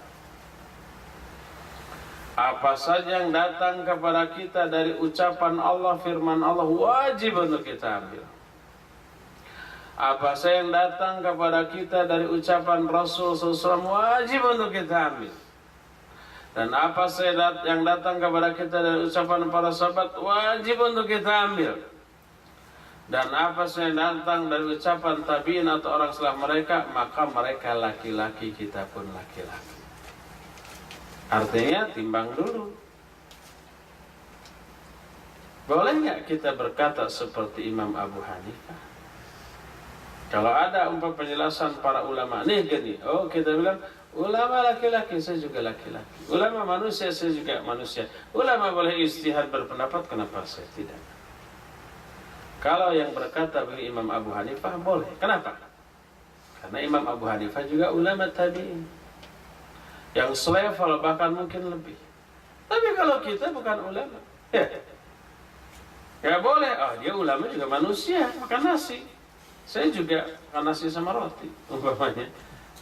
Apa saja yang datang kepada kita dari ucapan Allah, firman Allah, wajib untuk kita ambil. Apa saja yang datang kepada kita dari ucapan Rasul SAW, wajib untuk kita ambil. Dan apa saja yang datang kepada kita dari ucapan para sahabat, wajib untuk kita ambil. Dan apa saja yang datang dari ucapan tabi'in atau orang setelah mereka, maka mereka laki-laki, kita pun laki-laki. Artinya timbang dulu. Boleh nggak kita berkata seperti Imam Abu Hanifah? Kalau ada penjelasan para ulama, nih gini, oh kita bilang ulama laki-laki, saya juga laki-laki. Ulama manusia, saya juga manusia. Ulama boleh ijtihad berpendapat, kenapa saya tidak? Kalau yang berkata bagi Imam Abu Hanifah boleh. Kenapa? Karena Imam Abu Hanifah juga ulama tabi'in, yang selevel bahkan mungkin lebih. Tapi kalau kita bukan ulama, ya boleh. Oh, dia ulama juga manusia, makan nasi. Saya juga makan nasi sama roti, umpamanya.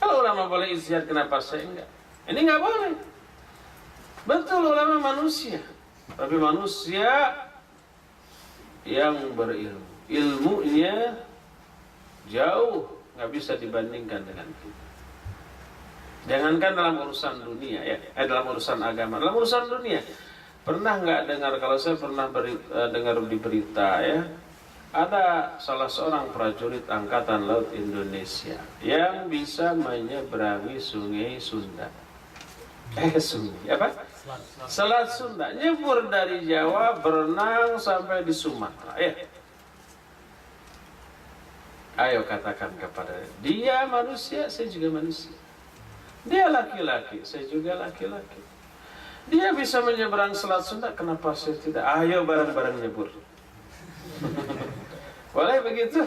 Kalau ulama boleh ijtihad, kenapa saya enggak? Ini enggak boleh. Betul, ulama manusia, tapi manusia yang berilmu. Ilmunya jauh nggak bisa dibandingkan dengan kita. Jangankan dalam urusan dunia, dalam urusan agama, dalam urusan dunia. Pernah nggak dengar? Kalau saya pernah dengar di berita, ada salah seorang prajurit Angkatan Laut Indonesia yang bisa menyeberangi sungai Sunda. Sungai apa? Selat Sunda. Nyebur dari Jawa, berenang sampai di Sumatera. Ayo katakan kepada dia manusia, saya juga manusia. Dia laki-laki, saya juga laki-laki. Dia bisa menyeberang Selat Sunda, kenapa saya tidak? Ayo bareng-bareng nyebur. Boleh begitu?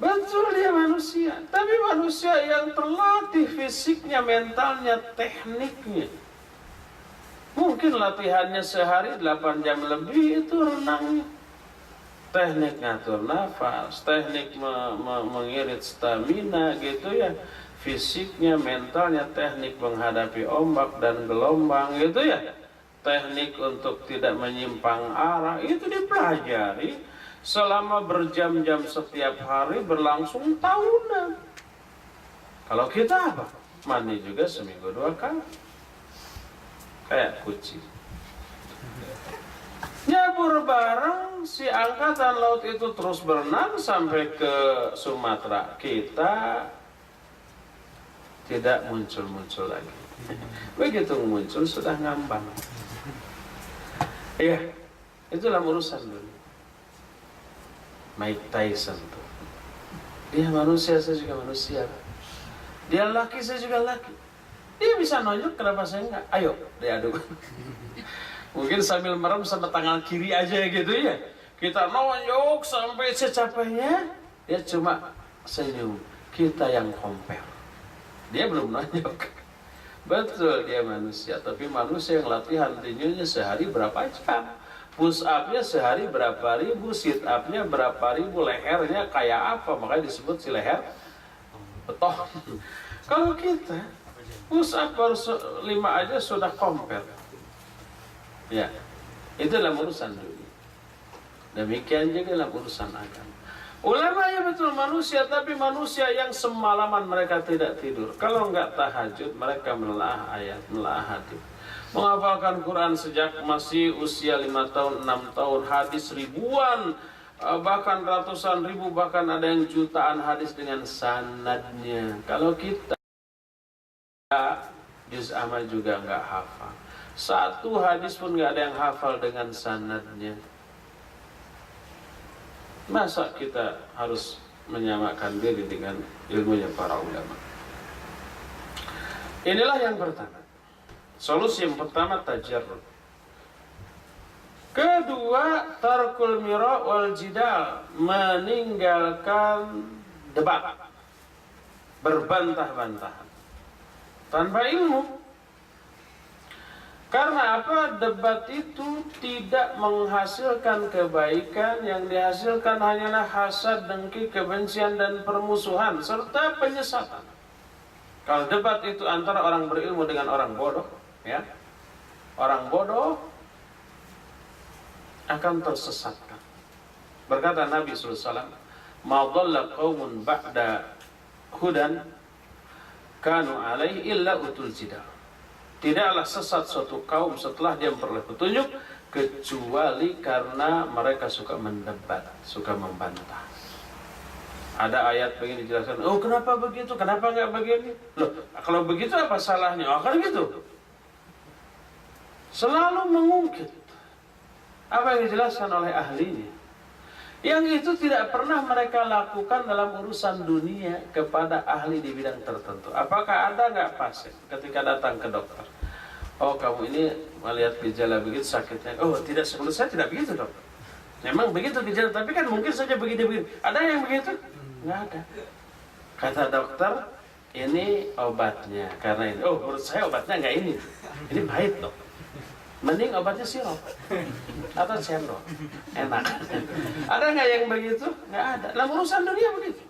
Betul, dia manusia. Tapi manusia yang terlatih fisiknya, mentalnya, tekniknya. Mungkin latihannya sehari 8 jam lebih itu renangnya. Teknik ngatur nafas, teknik mengirit stamina gitu ya. Fisiknya, mentalnya, teknik menghadapi ombak dan gelombang gitu ya. Teknik untuk tidak menyimpang arah itu dipelajari selama berjam-jam setiap hari, berlangsung tahunan. Kalau kita apa? Mandi juga seminggu 2 kali. Kayak kucing. Nyabur bareng, si Angkatan Laut itu terus berenang sampai ke Sumatera. Kita tidak muncul-muncul lagi. Begitu muncul sudah ngambang. Itu dalam urusan dulu. Mike Tyson tuh, dia manusia, saya juga manusia. Dia laki, saya juga laki. Dia bisa nonjok, kenapa saya enggak? Ayo diadu. Mungkin sambil merem sama tangan kiri aja gitu ya. Kita nonjok sampai secapainya, dia cuma senyum. Kita yang compare. Dia belum nonjok. Betul, dia manusia, tapi manusia yang latihan tinjunya sehari berapa jam? Push up-nya sehari berapa ribu, sit up-nya berapa ribu, lehernya kayak apa, makanya disebut si leher beton. Kalau kita push up baru 5 aja sudah compare. Ya, itu dalam urusan dunia. Demikian juga dalam urusan agama. Ulama ya betul manusia, tapi manusia yang semalaman mereka tidak tidur. Kalau enggak tahajud, mereka menelaah ayat, menelaah hadis. menghafalkan Quran sejak masih usia 5 tahun, 6 tahun, hadis ribuan, bahkan ratusan ribu, bahkan ada yang jutaan hadis dengan sanadnya. Kalau kita juz amma juga nggak hafal, satu hadis pun nggak ada yang hafal dengan sanadnya. Masa kita harus menyamakan diri dengan ilmunya para ulama? Inilah yang pertama. Solusi yang pertama tajarrud. Kedua, tarkul mira wal jidal, meninggalkan debat, berbantah-bantahan tanpa ilmu. Karena apa? Debat itu tidak menghasilkan kebaikan, yang dihasilkan hanyalah hasad, dengki, kebencian, dan permusuhan, serta penyesatan. Kalau debat itu antara orang berilmu dengan orang bodoh, ya, orang bodoh akan tersesatkan. Berkata Nabi SAW, "Ma dhalla qaumun ba'da hudan kanu alaihi illa utul jidal." Tidaklah sesat suatu kaum setelah dia memperoleh petunjuk, kecuali karena mereka suka mendebat, suka membantah. Ada ayat begini dijelaskan, oh kenapa begitu, kenapa nggak begini? Loh, kalau begitu apa salahnya? Oh kan gitu. Selalu mengungkit apa yang dijelaskan oleh ahlinya. Yang itu tidak pernah mereka lakukan dalam urusan dunia kepada ahli di bidang tertentu. Apakah ada nggak pasien ketika datang ke dokter? Oh kamu ini melihat gejala begitu sakitnya. Oh tidak, sebelum saya tidak begitu dok. Memang begitu gejala, tapi kan mungkin saja begini-begini. Ada yang begitu? Nggak ada. Kata dokter, ini obatnya karena ini. Oh menurut saya obatnya nggak ini. Ini pahit dok. Mending obatnya sirup atau cendol, enak. Ada nggak yang begitu? Nggak ada. Dalam urusan dunia begitu.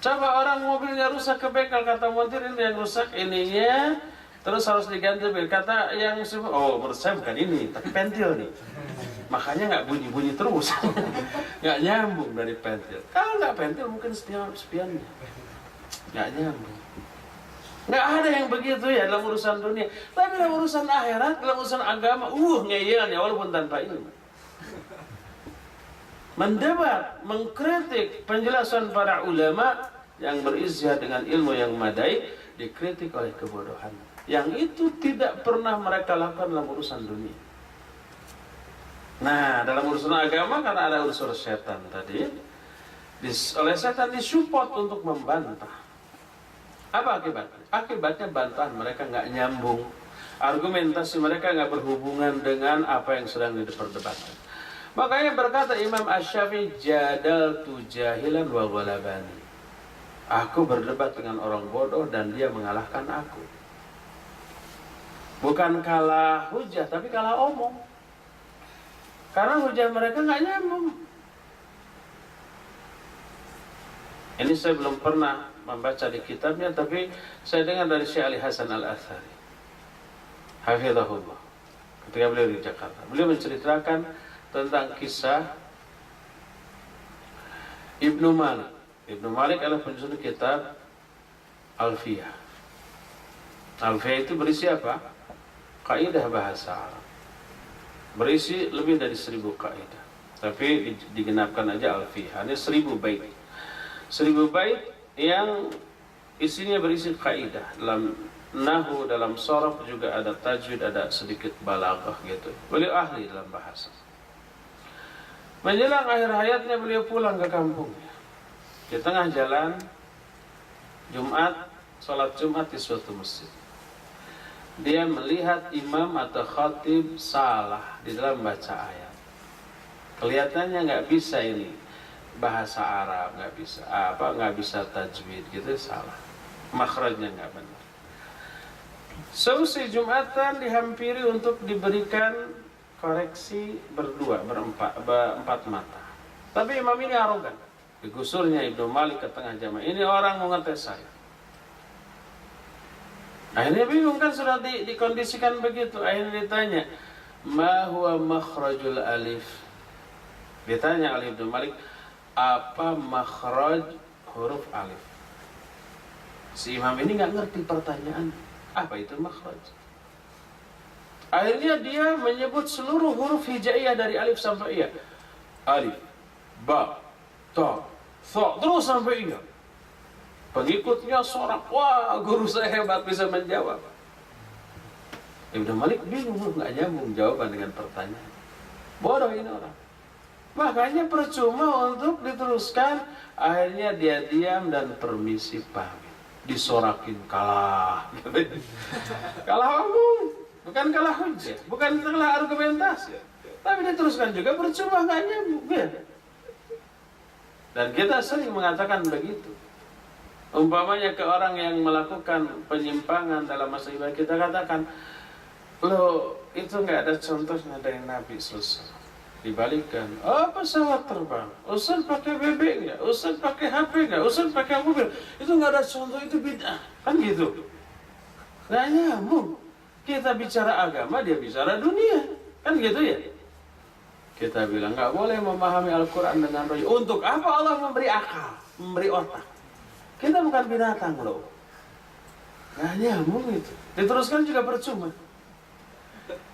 Coba orang mobilnya rusak ke bengkel, kata montir ini yang rusak ininya, terus harus diganti bil. Kata yang oh menurut saya bukan ini, tapi pentil nih. Makanya nggak bunyi-bunyi terus, nggak nyambung dari pentil. Kalau nggak pentil mungkin spiannya nggak nyambung. Nggak ada yang begitu ya dalam urusan dunia. Tapi dalam urusan akhirat, dalam urusan agama, ngeyelnya walaupun tanpa ilmu. Mendebat, mengkritik penjelasan para ulama yang berizah dengan ilmu yang madai, dikritik oleh kebodohan. Yang itu tidak pernah mereka lakukan dalam urusan dunia. Nah, dalam urusan agama karena ada unsur setan tadi, oleh setan disupport untuk membantah. Apa akibatnya? Akibatnya bantahan mereka nggak nyambung, argumentasi mereka nggak berhubungan dengan apa yang sedang diperdebatkan. Makanya berkata Imam Asy-Syafi'i, jadaltu jahilan wa ghalabani. Aku berdebat dengan orang bodoh dan dia mengalahkan aku. Bukan kalah hujah, tapi kalah omong. Karena hujah mereka nggak nyambung. Ini saya belum pernah membaca di kitabnya, tapi saya dengar dari Syekh Ali Hasan Al-Athari, hafizahullah, ketika beliau di Jakarta. Beliau menceritakan tentang kisah Ibnu Malik. Ibnu Malik adalah penyusun kitab Alfiyah. Alfiyah itu berisi apa? Kaidah bahasa Arab. Berisi lebih dari 1000 kaidah. Tapi digenapkan aja Alfiyah. Ini 1000 bait. 1000 bait yang isinya berisi kaidah. Dalam nahwu, dalam sharaf juga ada tajwid, ada sedikit balaghah gitu. Beliau ahli dalam bahasa. Menjelang akhir hayatnya beliau pulang ke kampungnya. Di tengah jalan Jumat, sholat Jumat di suatu masjid, dia melihat imam atau khatib salah di dalam baca ayat. Kelihatannya nggak bisa ini bahasa Arab, nggak bisa tajwid gitu, salah, makhrajnya nggak benar. Selesai Jumatan dihampiri untuk diberikan koreksi berempat mata. Tapi imam ini arogan. Digusurnya Ibnu Malik ke tengah jamaah. Ini orang mau ngetes saya. Akhirnya bingung kan, sudah dikondisikan begitu. Akhirnya ditanya, ma huwa makhrajul alif? Ditanya oleh Ibnu Malik, apa makhraj huruf alif? Si imam ini nggak ngerti pertanyaan. Apa itu makhraj? Akhirnya dia menyebut seluruh huruf hijaiyah dari alif sampai iya. Alif, ba, ta, tha, terus sampai iya. Pengikutnya sorak, wah guru saya hebat bisa menjawab. Ibnu Malik bingung, nggak nyambung jawaban dengan pertanyaan. Bodoh ini orang. Makanya percuma untuk diteruskan. Akhirnya dia diam dan permisi pamit. Disorakin kalah. Kalah omong. Bukan kalah hujah, bukan kalah argumentasi. Tapi diteruskan juga percuma, nggak nyambung. Ya. Dan kita sering mengatakan begitu. Umpamanya ke orang yang melakukan penyimpangan dalam masa ibadah, kita katakan, lo itu nggak ada contohnya dari Nabi SAW. Dibalikan, oh pesawat terbang, Ustaz pakai BB nggak, Ustaz pakai HP nggak, Ustaz pakai mobil, itu nggak ada contoh, itu bid'ah, kan gitu. Nggak nyambung. Kita bicara agama, dia bicara dunia, kan gitu ya. Kita bilang nggak boleh memahami Al-Quran dengan roh. Untuk apa Allah memberi akal, memberi otak? Kita bukan binatang loh. Nggak nyambung itu. Diteruskan juga percuma.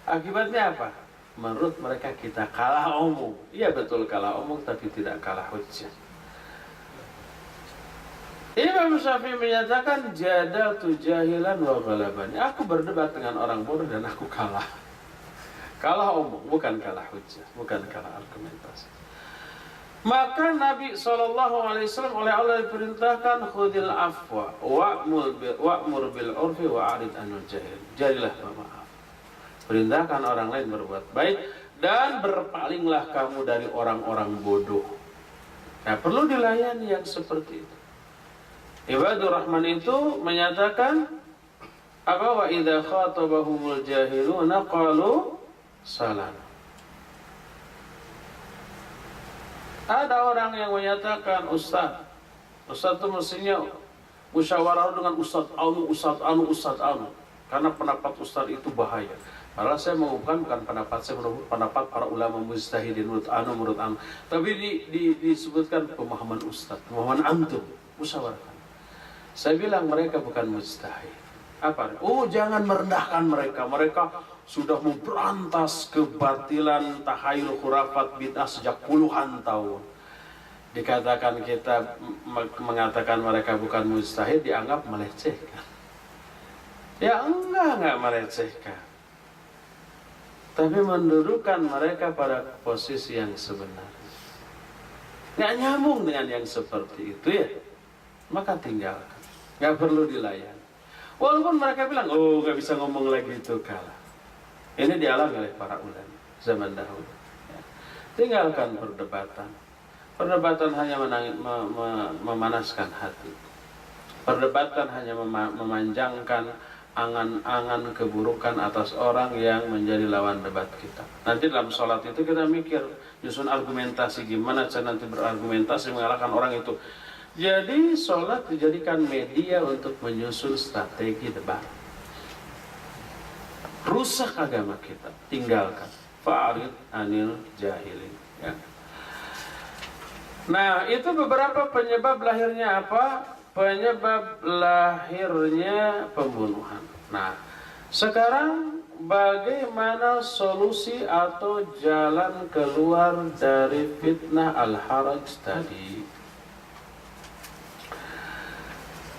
Akibatnya apa? Menurut mereka kita kalah omong. Iya betul kalah omong, tapi tidak kalah hujjah. Imam Syafi'i menyatakan jadaltu jahilan wa ghalabani. Aku berdebat dengan orang bodoh dan aku kalah. Kalah omong, bukan kalah hujjah, bukan kalah argumentasi. Maka Nabi SAW oleh Allah diperintahkan khudil afwa wa'mur bil urfi wa'arid anil jahil. Jadilah pemaaf. Perintahkan orang lain berbuat baik dan berpalinglah kamu dari orang-orang bodoh. Nah, perlu dilayani yang seperti itu. Ibadur Rahman itu menyatakan apa, wa idza khatabahumul jahiluna qalu salam. Ada orang yang menyatakan Ustaz itu mestinya musyawarah dengan Ustaz Anu, karena pendapat Ustaz itu bahaya. Padahal saya mengumumkan bukan pendapat saya, menurut pendapat para ulama mujtahidin menurut Anu. Tapi disebutkan pemahaman Ustaz, pemahaman antum, musyawarah. Saya bilang mereka bukan mujtahid. Apa? Oh, jangan merendahkan mereka. Mereka sudah memberantas kebatilan tahayul khurafat bid'ah sejak puluhan tahun. Dikatakan kita mengatakan mereka bukan mujtahid dianggap melecehkan. Ya enggak melecehkan. Tapi mendudukkan mereka pada posisi yang sebenarnya. Nggak nyambung dengan yang seperti itu ya. Maka tinggalkan. Nggak perlu dilayani. Walaupun mereka bilang, oh nggak bisa ngomong lagi itu kalah. Ini dialami oleh para ulama zaman dahulu. Ya. Tinggalkan perdebatan. Perdebatan hanya memanaskan hati. Perdebatan hanya memanjangkan angan-angan keburukan atas orang yang menjadi lawan debat kita. Nanti dalam sholat itu kita mikir, nyusun argumentasi gimana cara nanti berargumentasi mengalahkan orang itu. Jadi sholat dijadikan media untuk menyusun strategi debat. Rusak agama kita, tinggalkan. Fa'arid anil jahilin. Ya. Nah, itu beberapa penyebab lahirnya apa? Penyebab lahirnya pembunuhan. Nah, sekarang bagaimana solusi atau jalan keluar dari fitnah al-haraj tadi?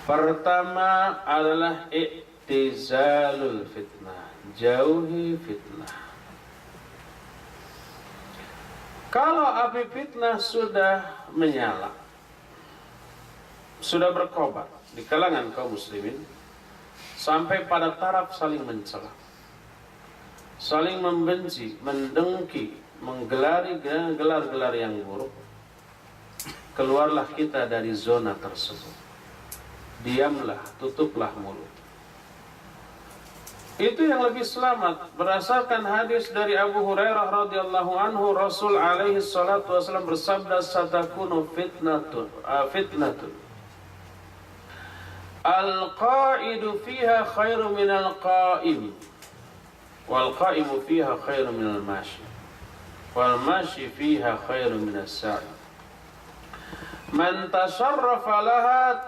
Pertama adalah i'tizalul fitnah, jauhi fitnah. Kalau api fitnah sudah menyala, sudah berkobar di kalangan kaum muslimin sampai pada taraf saling mencela, saling membenci, mendengki, menggelari gelar-gelar yang buruk, keluarlah kita dari zona tersebut. Diamlah, tutuplah mulut. Itu yang lebih selamat. Berdasarkan hadis dari Abu Hurairah radhiyallahu anhu, Rasul alaihi salatu wasallam bersabda, satakunu fitnatun al-qa'idu fiha khairu minal qa'im wal qa'imu fiha khairu minal mashi wal mashi fiha khairu minas sa'i. Man tasharrafa laha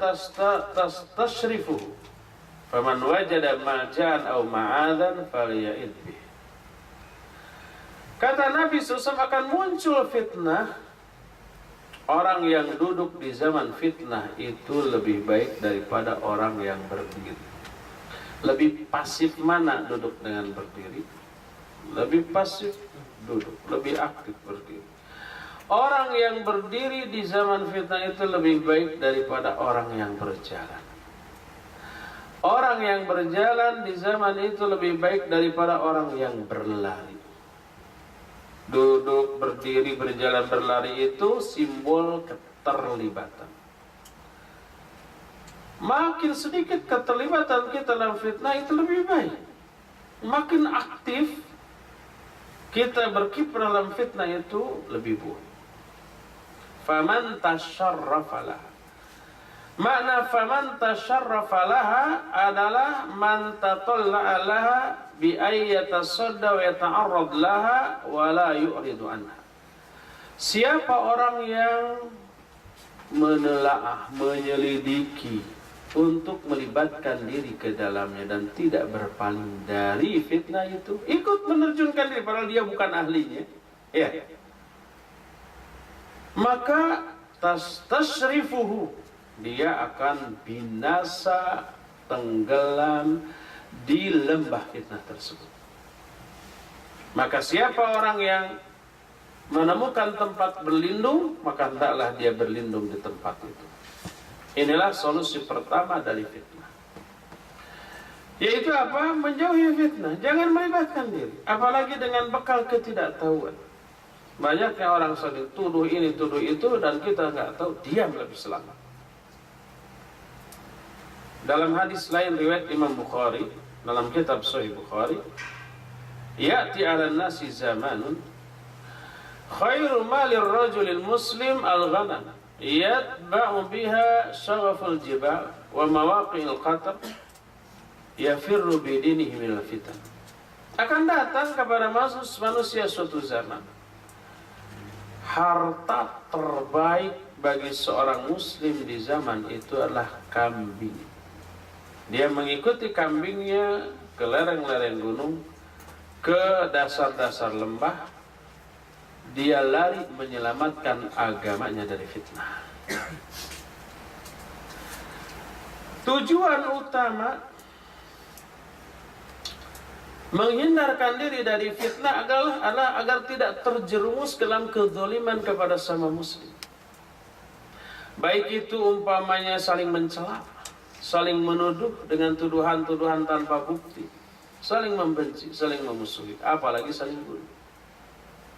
tastashrifuhu faman wajada maljan aw ma'adan falya'id bih. Kata Nabi SAW akan muncul fitnah. Orang yang duduk di zaman fitnah itu lebih baik daripada orang yang berdiri. Lebih pasif mana duduk dengan berdiri? Lebih pasif duduk, lebih aktif berdiri. Orang yang berdiri di zaman fitnah itu lebih baik daripada orang yang berjalan. Orang yang berjalan di zaman itu lebih baik daripada orang yang berlari. Duduk, berdiri, berjalan, berlari itu simbol keterlibatan. Makin sedikit keterlibatan kita dalam fitnah itu lebih baik. Makin aktif kita berkiprah dalam fitnah itu lebih baik. Faman tasyarrafa laha. Makna faman tasyarrafa laha adalah man tatalla'a laha bi ayyatasadda wa yata'arrad laha wa la yu'ridu anha. Siapa orang yang menelaah, menyelidiki untuk melibatkan diri ke dalamnya dan tidak berpaling dari fitnah itu, ikut menerjunkan diri padahal dia bukan ahlinya, ya, maka tasrifuhu, dia akan binasa, tenggelam di lembah fitnah tersebut. Maka siapa orang yang menemukan tempat berlindung, maka hendaklah dia berlindung di tempat itu. Inilah solusi pertama dari fitnah. Yaitu apa? Menjauhi fitnah. Jangan melibatkan diri. Apalagi dengan bekal ketidaktahuan. Banyaknya orang saling tuduh ini, tuduh itu, dan kita nggak tahu, diam lebih selamat. Dalam hadis lain riwayat Imam Bukhari, dalam kitab Sahih Bukhari, ya'ti 'alan nasi zamanun khairu malir rajulil muslim al-ghanam yatba'u biha shaghaful jibal wa mawaqi'il qatar yafirru bidinihi minal fitan. Akan datang kepada manusia suatu zaman, harta terbaik bagi seorang muslim di zaman itu adalah kambing. Dia mengikuti kambingnya ke lereng-lereng gunung, ke dasar-dasar lembah. Dia lari menyelamatkan agamanya dari fitnah. Tujuan utama menghindarkan diri dari fitnah adalah agar tidak terjerumus dalam kezaliman kepada sama muslim. Baik itu umpamanya saling mencela, saling menuduh dengan tuduhan-tuduhan tanpa bukti, saling membenci, saling memusuhi, apalagi saling bunuh.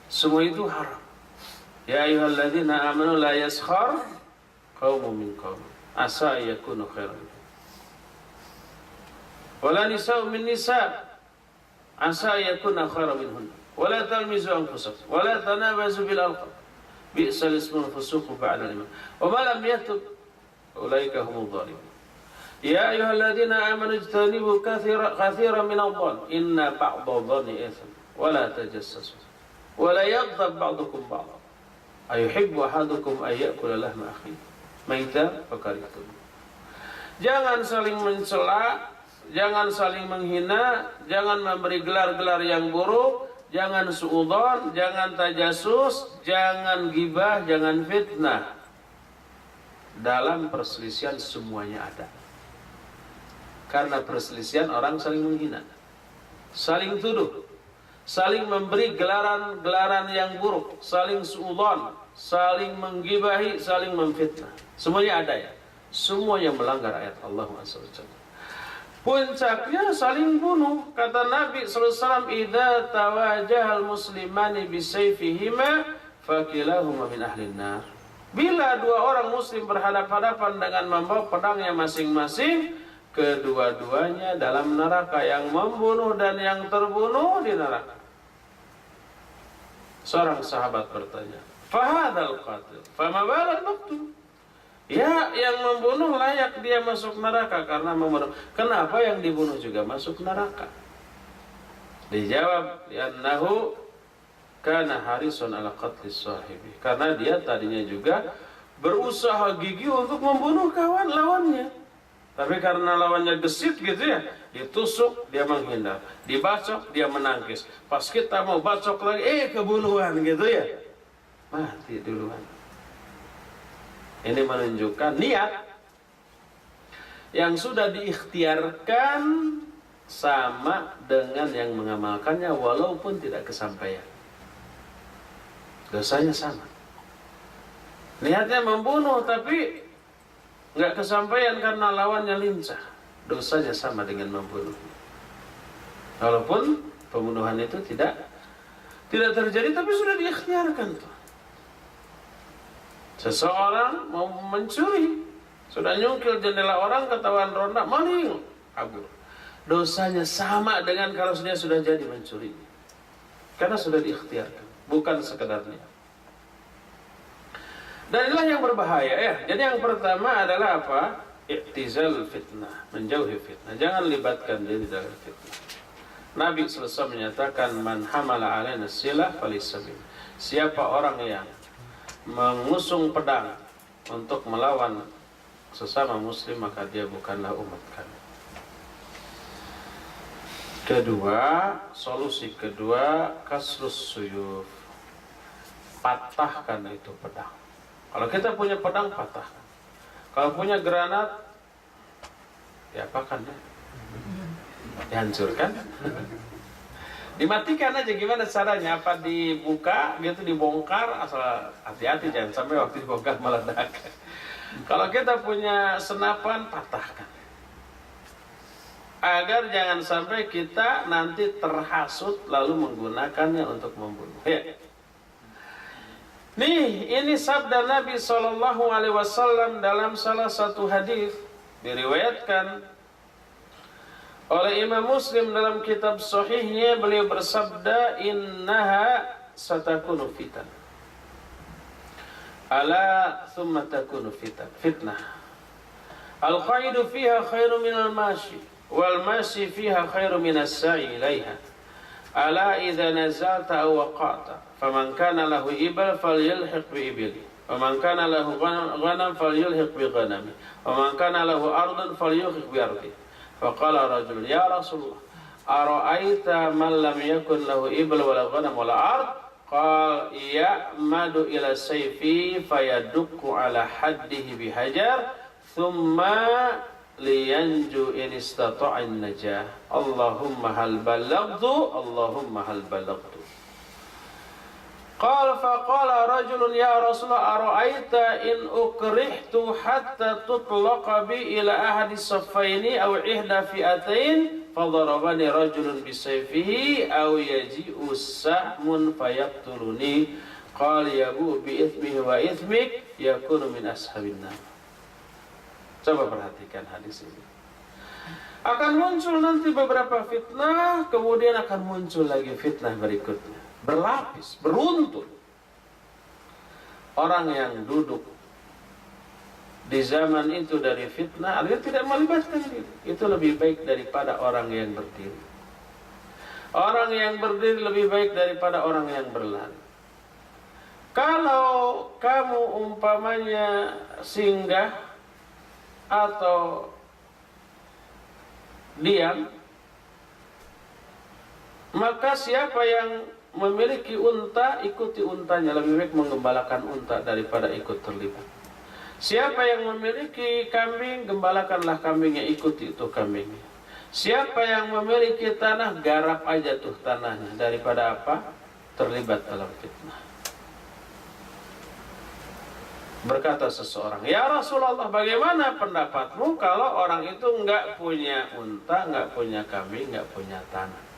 Semua itu haram. Ya ayyuhalladzina amanu la yaskhar qaumun min qaum asa yakunu khairan. Wala nisa'u min nisa' asa yakuna khairan minhun. Wala talmizu anfusakum wala tanabazu bil alqab. Bi'sal ismul fusuq ba'da al-iman. Wa ma lam yatub ulaika humudh dhalimun. Ya ayyuhalladzina amanu ijtanibu kathiran min adh-dhann inna ba'dha adh-dhanni itham wala tajassasu wala yaghdab ba'dukum ba'dha ayuhibbu ahadukum ay ya'kula lahma akhihi maitan fakarihtum. Jangan saling mencela, jangan saling menghina, jangan memberi gelar-gelar yang buruk, jangan suudzon, jangan tajasus, jangan gibah, jangan fitnah. Dalam perselisihan semuanya ada. Karena perselisihan orang saling menghina, saling tuduh, saling memberi gelaran-gelaran yang buruk, saling suudzon, saling menggibahi, saling memfitnah. Semuanya ada ya. Semua yang melanggar ayat Allah SWT. Puncaknya saling bunuh. Kata Nabi SAW, "Idza tawajahal muslimani bisayfihima fakilahuma min ahlin nar." Bila dua orang muslim berhadapan-hadapan dengan membawa pedangnya masing-masing, kedua-duanya dalam neraka. Yang membunuh dan yang terbunuh di neraka. Seorang sahabat bertanya, "Fahadal qatil, fama balal maqtul?" Ya, yang membunuh layak dia masuk neraka karena membunuh. Kenapa yang dibunuh juga masuk neraka? Dijawab, "Li'annahu kana harisun ala qatli sahibi." Karena dia tadinya juga berusaha gigih untuk membunuh kawan lawannya. Tapi karena lawannya gesit gitu ya, ditusuk dia menghindar, dibacok dia menangkis. Pas kita mau bacok lagi, kebuluan gitu ya, mati duluan. Ini menunjukkan niat yang sudah diikhtiarkan sama dengan yang mengamalkannya walaupun tidak kesampaian. Dosanya sama. Niatnya membunuh tapi nggak kesampaian karena lawannya lincah. Dosanya sama dengan membunuh. Walaupun pembunuhan itu tidak terjadi tapi sudah diikhtiarkan tuh. Seseorang mau mencuri, sudah nyungkil jendela orang, ketahuan ronda, maling, kabur. Dosanya sama dengan kalau dia sudah jadi mencuri. Karena sudah diikhtiarkan, bukan sekedar niat. Dan inilah yang berbahaya ya. Jadi yang pertama adalah apa? I'tizal fitnah, menjauhi fitnah. Jangan libatkan diri dalam fitnah. Nabi SAW menyatakan, man hamala alaina silah falisabil. Siapa orang yang mengusung pedang untuk melawan sesama muslim, maka dia bukanlah umat kami. Kedua, solusi kedua, kasrus suyuf. Patahkan itu pedang. Kalau kita punya pedang, patahkan. Kalau punya granat, diapakan ya? Dihancurkan. Dimatikan aja, gimana caranya? Apa dibuka gitu, dibongkar, asal hati-hati jangan sampai waktu dibongkar meledak. Kalau kita punya senapan, patahkan. Agar jangan sampai kita nanti terhasut lalu menggunakannya untuk membunuh. Ya. Nih, ini sabda Nabi SAW dalam salah satu hadis diriwayatkan oleh Imam Muslim dalam kitab sahihnya. Beliau bersabda, innaha satakunu fitan, ala thumma takunu fitnah, al-qaidu fiha khairu minal mashi, wal mashi fiha khairu minas sa'i ilaiha, ala idha nazalta aw waqata, faman kana lahu ibal falyalhiq bi ibili, waman kana lahu ghanam falyalhiq bi ghanami, waman kana lahu ardun falyalhiq bi ardi. Faqala rajul, ya Rasulullah, ara'aita man lam yakun lahu ibal wala ghanam wala ard? Qal ya'madu ila sayfi fayadukku ala haddihi bihajar thumma liyanju in istata'in najah. Allahumma hal ballagtu, Allahumma hal ballagtu. Qala faqala rajulun, ya Rasulullah, ara'aita in ukrihtu hatta tutlaqa bi ila ahadi saffaini aw ihda fi'atain fadarabani rajulun bisayfihi aw yaji'u sahmun fayaqtuluni. Qala yabu bi ithmihi wa ithmik yakunu min ashabin nar. Coba perhatikan hadis ini. Akan muncul nanti beberapa fitnah, kemudian akan muncul lagi fitnah berikutnya. Berlapis, beruntun. Orang yang duduk di zaman itu dari fitnah, artinya tidak melibatkan diri, itu lebih baik daripada orang yang berdiri. Orang yang berdiri lebih baik daripada orang yang berlari. Kalau kamu umpamanya singgah atau diam, maka siapa yang memiliki unta, ikuti untanya. Lebih baik menggembalakan unta daripada ikut terlibat. Siapa yang memiliki kambing, gembalakanlah kambingnya, ikuti itu kambingnya. Siapa yang memiliki tanah, garap aja tuh tanahnya, daripada apa? Terlibat dalam fitnah. Berkata seseorang, ya Rasulullah, bagaimana pendapatmu kalau orang itu nggak punya unta, nggak punya kambing, nggak punya tanah?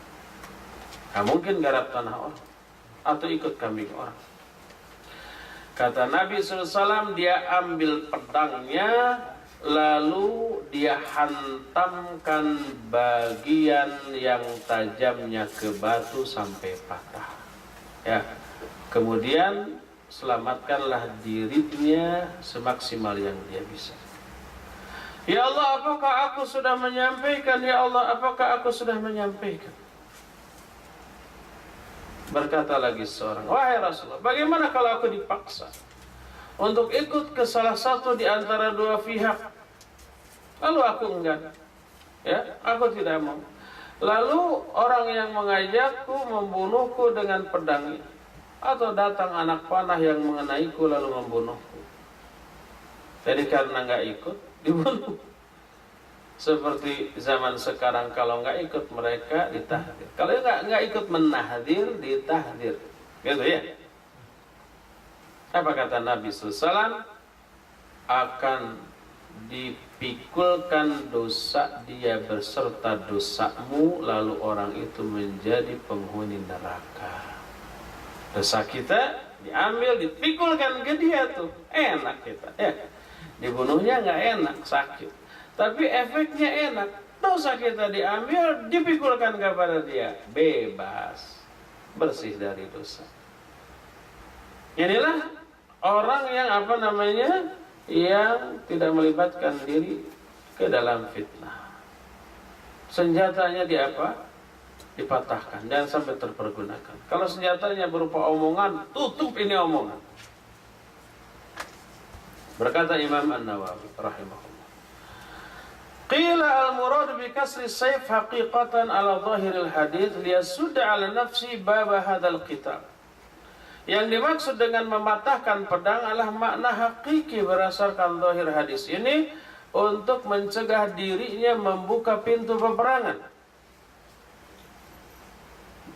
Nah, mungkin garap tanah orang atau ikut kambing orang. Kata Nabi SAW, dia ambil pedangnya, lalu dia hantamkan bagian yang tajamnya ke batu sampai patah. Ya, kemudian selamatkanlah dirinya semaksimal yang dia bisa. Ya Allah, apakah aku sudah menyampaikan? Ya Allah, apakah aku sudah menyampaikan? Berkata lagi seorang, wahai Rasulullah, bagaimana kalau aku dipaksa untuk ikut ke salah satu di antara dua pihak? lalu aku enggan. Ya, aku tidak mau. Lalu orang yang mengajakku membunuhku dengan pedangnya, atau datang anak panah yang mengenaiku lalu membunuhku. Jadi karena nggak ikut, dibunuh. Seperti zaman sekarang, kalau nggak ikut mereka ditahdir. Kalau nggak ikut menahdir, ditahdir. Gitu ya. Apa kata Nabi SAW? Akan dipikulkan dosa dia berserta dosamu, lalu orang itu menjadi penghuni neraka. Dosa kita diambil, dipikulkan ke dia tuh, enak kita. Ya, dibunuhnya nggak enak, sakit. Tapi efeknya enak. Dosa kita diambil, dipikulkan kepada dia, bebas, bersih dari dosa. Inilah orang yang yang tidak melibatkan diri ke dalam fitnah. Senjatanya dipatahkan, jangan sampai terpergunakan. Kalau senjatanya berupa omongan, tutup ini omongan. Berkata Imam An-Nawawi rahimahullah, qila al-murad bi kasri sayf haqiqatan ala zahiril hadith liyasudda ala nafsi bab hadzal qital. Yang dimaksud dengan mematahkan pedang adalah makna hakiki berdasarkan zahir hadis ini, untuk mencegah dirinya membuka pintu peperangan.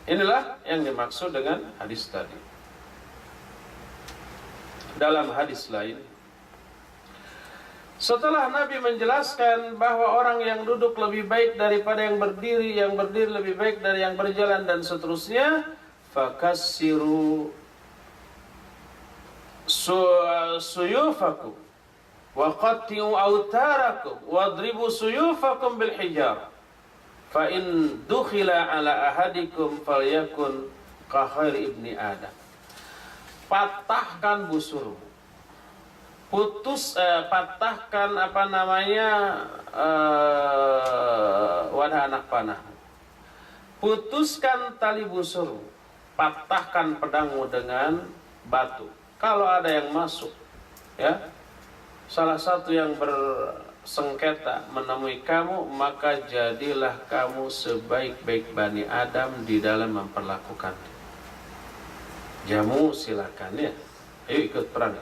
Inilah yang dimaksud dengan hadis tadi. Dalam hadis lain, setelah Nabi menjelaskan bahwa orang yang duduk lebih baik daripada yang berdiri lebih baik dari yang berjalan, dan seterusnya, fakassiru suyufakum wa qatti'u awtarakum wadribu suyufakum bil hijar fa in dukhila ala ahadikum falyakun ka khair ibni adam. Patahkan busur, patahkan wadah anak panah, putuskan tali busur, patahkan pedangmu dengan batu. Kalau ada yang masuk, ya, salah satu yang bersengketa menemui kamu, maka jadilah kamu sebaik-baik Bani Adam di dalam memperlakukan. Jamu silakan ya, ayo ikut perang.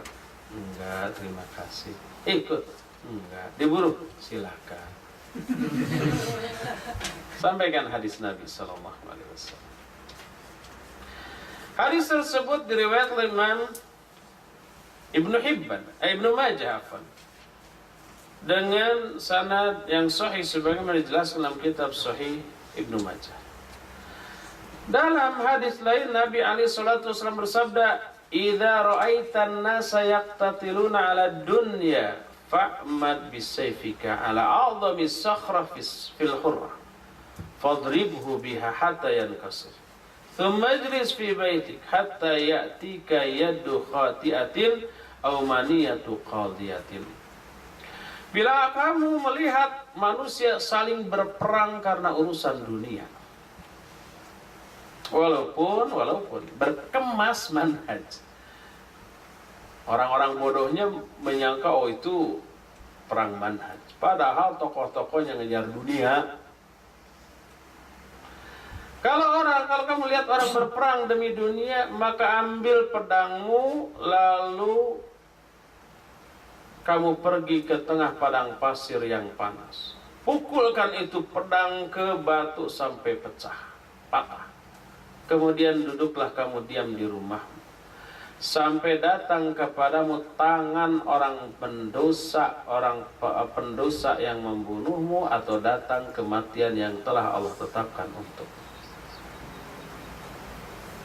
Enggak, terima kasih. Ikut? Enggak. Diburu? Silakan. Sampaikan hadis Nabi Sallallahu Alaihi Wasallam. Hadis tersebut diriwayatkan oleh Imam Ibnu Majah dengan sanad yang sahih sebagaimana dijelaskan dalam kitab Sahih Ibnu Majah. Dalam hadis lain Nabi alaihi salatu wasallam bersabda, "Idza ra'aitan nasa yaqtatiluna 'ala dunya fa'mad bisayfika 'ala 'azami sakhra fil hurra fadribhu biha hatta yankasir. Thumma ijlis fi baitik hatta ya'tika yaddu khati'atin aw maniyatu qadiyatin." Bila kamu melihat manusia saling berperang karena urusan dunia, walaupun berkemas manhaj, orang-orang bodohnya menyangka itu perang manhaj, padahal tokoh-tokohnya ngejar dunia. Kalau kamu lihat orang berperang demi dunia, maka ambil pedangmu, lalu kamu pergi ke tengah padang pasir yang panas. Pukulkan itu pedang ke batu sampai patah. Kemudian duduklah kamu diam di rumahmu, sampai datang kepadamu tangan orang pendosa yang membunuhmu, atau datang kematian yang telah Allah tetapkan untukmu.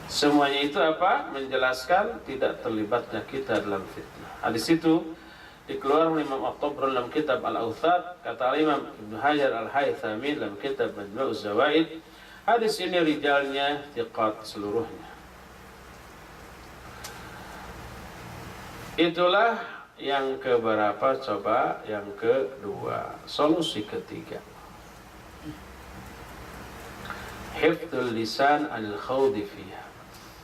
Semuanya itu menjelaskan tidak terlibatnya kita dalam fitnah. Hadis itu dikeluarkan oleh Imam At-Tabrani dalam kitab Al-Awthad, kata Imam Ibnu Hajar Al-Haythami dalam kitab Majmu'uz Zawaid, hadis ini rijalnya thiqat seluruhnya. Itulah yang keberapa? Coba yang kedua, solusi ketiga. Hifdzul lisan anil khawdi fiha.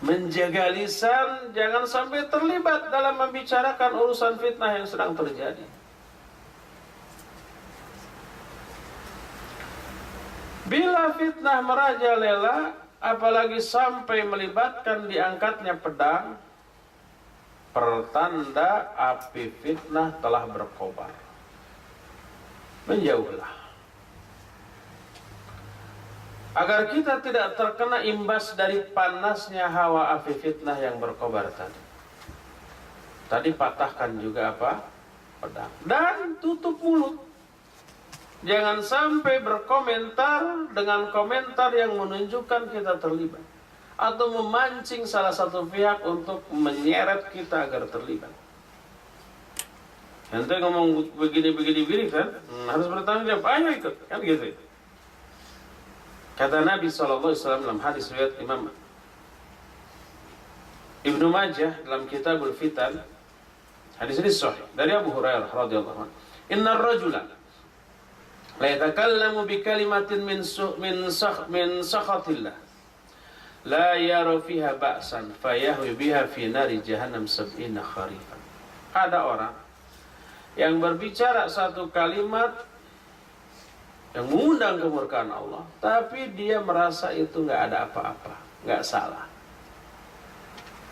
Menjaga lisan jangan sampai terlibat dalam membicarakan urusan fitnah yang sedang terjadi. Bila fitnah merajalela, apalagi sampai melibatkan diangkatnya pedang, pertanda api fitnah telah berkobar. Menjauhlah. Agar kita tidak terkena imbas dari panasnya hawa api fitnah yang berkobar tadi. Tadi patahkan juga apa? Pedang. Dan tutup mulut. Jangan sampai berkomentar dengan komentar yang menunjukkan kita terlibat. Atau memancing salah satu pihak untuk menyeret kita agar terlibat. Nanti ngomong begini kan, harus bertanggung jawab, ayo ikut, kan gitu. Kata Nabi SAW dalam hadis riwayat Imam Ibnu Majah dalam Kitabul Fitan, hadis ini sahih dari Abu Hurairah radhiyallahu anhu. Innar rajula la yatakallamu bi kalimatin min sakhatillah la yara fiha ba'san fayahwi biha fi nari jahannam sab'ina kharifan. Ada orang yang berbicara satu kalimat yang mengundang kemurkaan Allah, tapi dia merasa itu nggak ada apa-apa, nggak salah.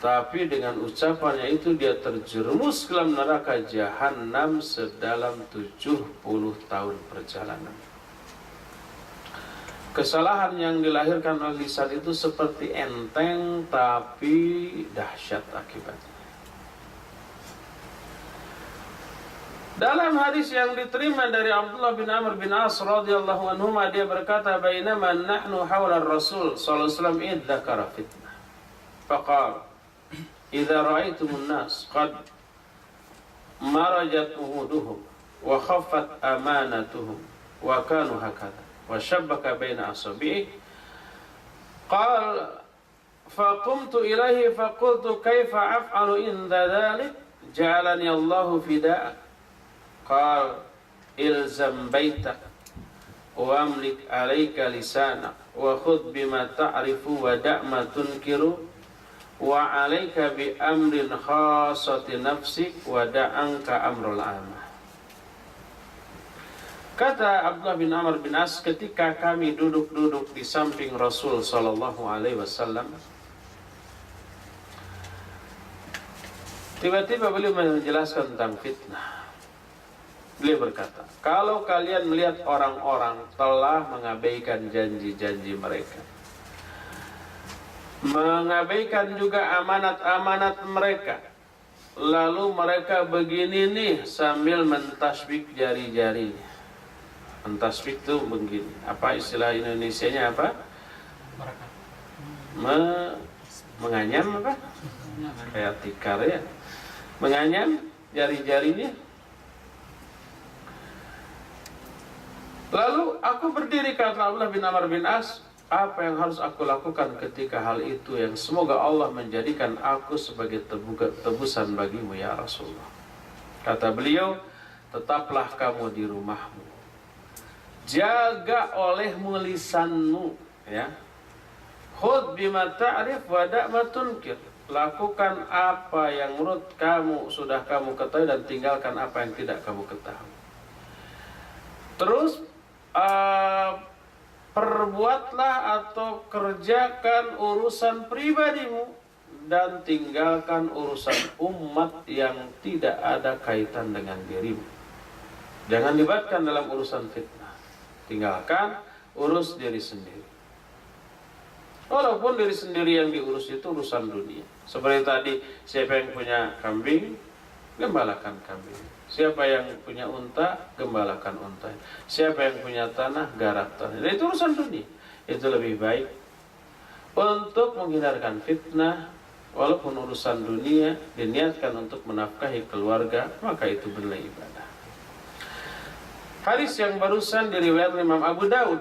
Tapi dengan ucapannya itu dia terjerumus ke dalam neraka jahanam sedalam 70 tahun perjalanan. Kesalahan yang dilahirkan oleh lisan itu seperti enteng tapi dahsyat akibatnya. Dalam hadis yang diterima dari Abdullah bin Amr bin As radhiyallahu anhu, dia berkata, "Bainama nahnu hawla Rasul sallallahu alaihi wasallam id dzakara fitnah. Faqala, idza ra'aytumun nas qad marajat uhuduhum wa khaffat amanatuhum wa kanu hakadha wa shabbaka baina asabi'i." Qala faqumtu ilaihi faqultu kaifa af'alu inda dhalik? Ja'alani Allahu fida'ak. Qal ilzam baitak wa amlik alaika lisanak wa khudh bima ta'rifu wa da'ma tunkiru wa alaika bi amrin khasati nafsik wa da'anka amrul amah. Kata Abdullah bin Amr bin As, ketika kami duduk-duduk di samping Rasul sallallahu alaihi wasallam, tiba-tiba beliau menjelaskan tentang fitnah. Beliau berkata, kalau kalian melihat orang-orang telah mengabaikan janji-janji mereka, mengabaikan juga amanat-amanat mereka, lalu mereka begini nih sambil mentasbik jari-jarinya. Mentasbik itu begini. Apa istilah Indonesianya apa? Menganyam apa? Kayak tikar ya. Menganyam jari-jarinya. Lalu aku berdiri, kata Abdullah bin Amr bin As, apa yang harus aku lakukan ketika hal itu yang semoga Allah menjadikan aku sebagai tebusan bagimu ya Rasulullah. Kata beliau, tetaplah kamu di rumahmu, jaga olehmu lisanmu, ya. Khudh bima ta'rif wa da'ma tunkir. Lakukan apa yang menurut kamu sudah kamu ketahui dan tinggalkan apa yang tidak kamu ketahui. Terus perbuatlah atau kerjakan urusan pribadimu dan tinggalkan urusan umat yang tidak ada kaitan dengan dirimu. Jangan libatkan dalam urusan fitnah. Tinggalkan, urus diri sendiri. Walaupun diri sendiri yang diurus itu urusan dunia. Seperti tadi, siapa yang punya kambing, gembalakan kambing. Siapa yang punya unta, gembalakan unta. Siapa yang punya tanah, garap tanah. Dan itu urusan dunia. Itu lebih baik untuk menghindarkan fitnah. Walaupun urusan dunia diniatkan untuk menafkahi keluarga, maka itu bernilai ibadah. Hadis yang barusan diriwayatkan Imam Abu Daud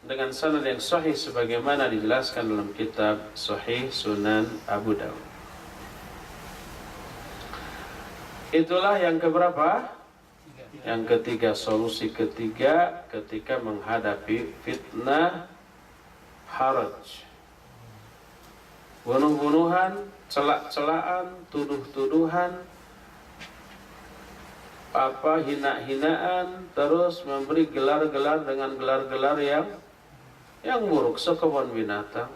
dengan sanad yang sahih sebagaimana dijelaskan dalam kitab Sahih Sunan Abu Daud. Itulah yang keberapa? Yang ketiga, solusi ketiga ketika menghadapi fitnah haraj. Bunuh-bunuhan, celak-celakan, tuduh-tuduhan, hina-hinaan, terus memberi gelar-gelar dengan gelar-gelar yang Yang buruk sekebun binatang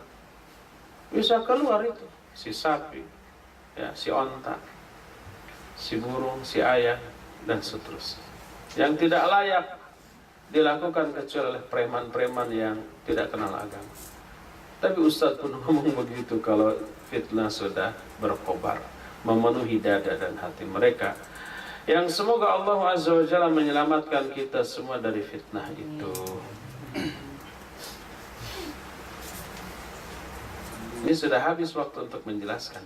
bisa keluar itu, si sapi, ya, si onta, si burung, si ayam, dan seterusnya. Yang tidak layak dilakukan kecuali oleh preman-preman yang tidak kenal agama. Tapi Ustadz pun ngomong begitu kalau fitnah sudah berkobar, memenuhi dada dan hati mereka. Yang semoga Allah Azza wa Jalla menyelamatkan kita semua dari fitnah itu. Ini sudah habis waktu untuk menjelaskan.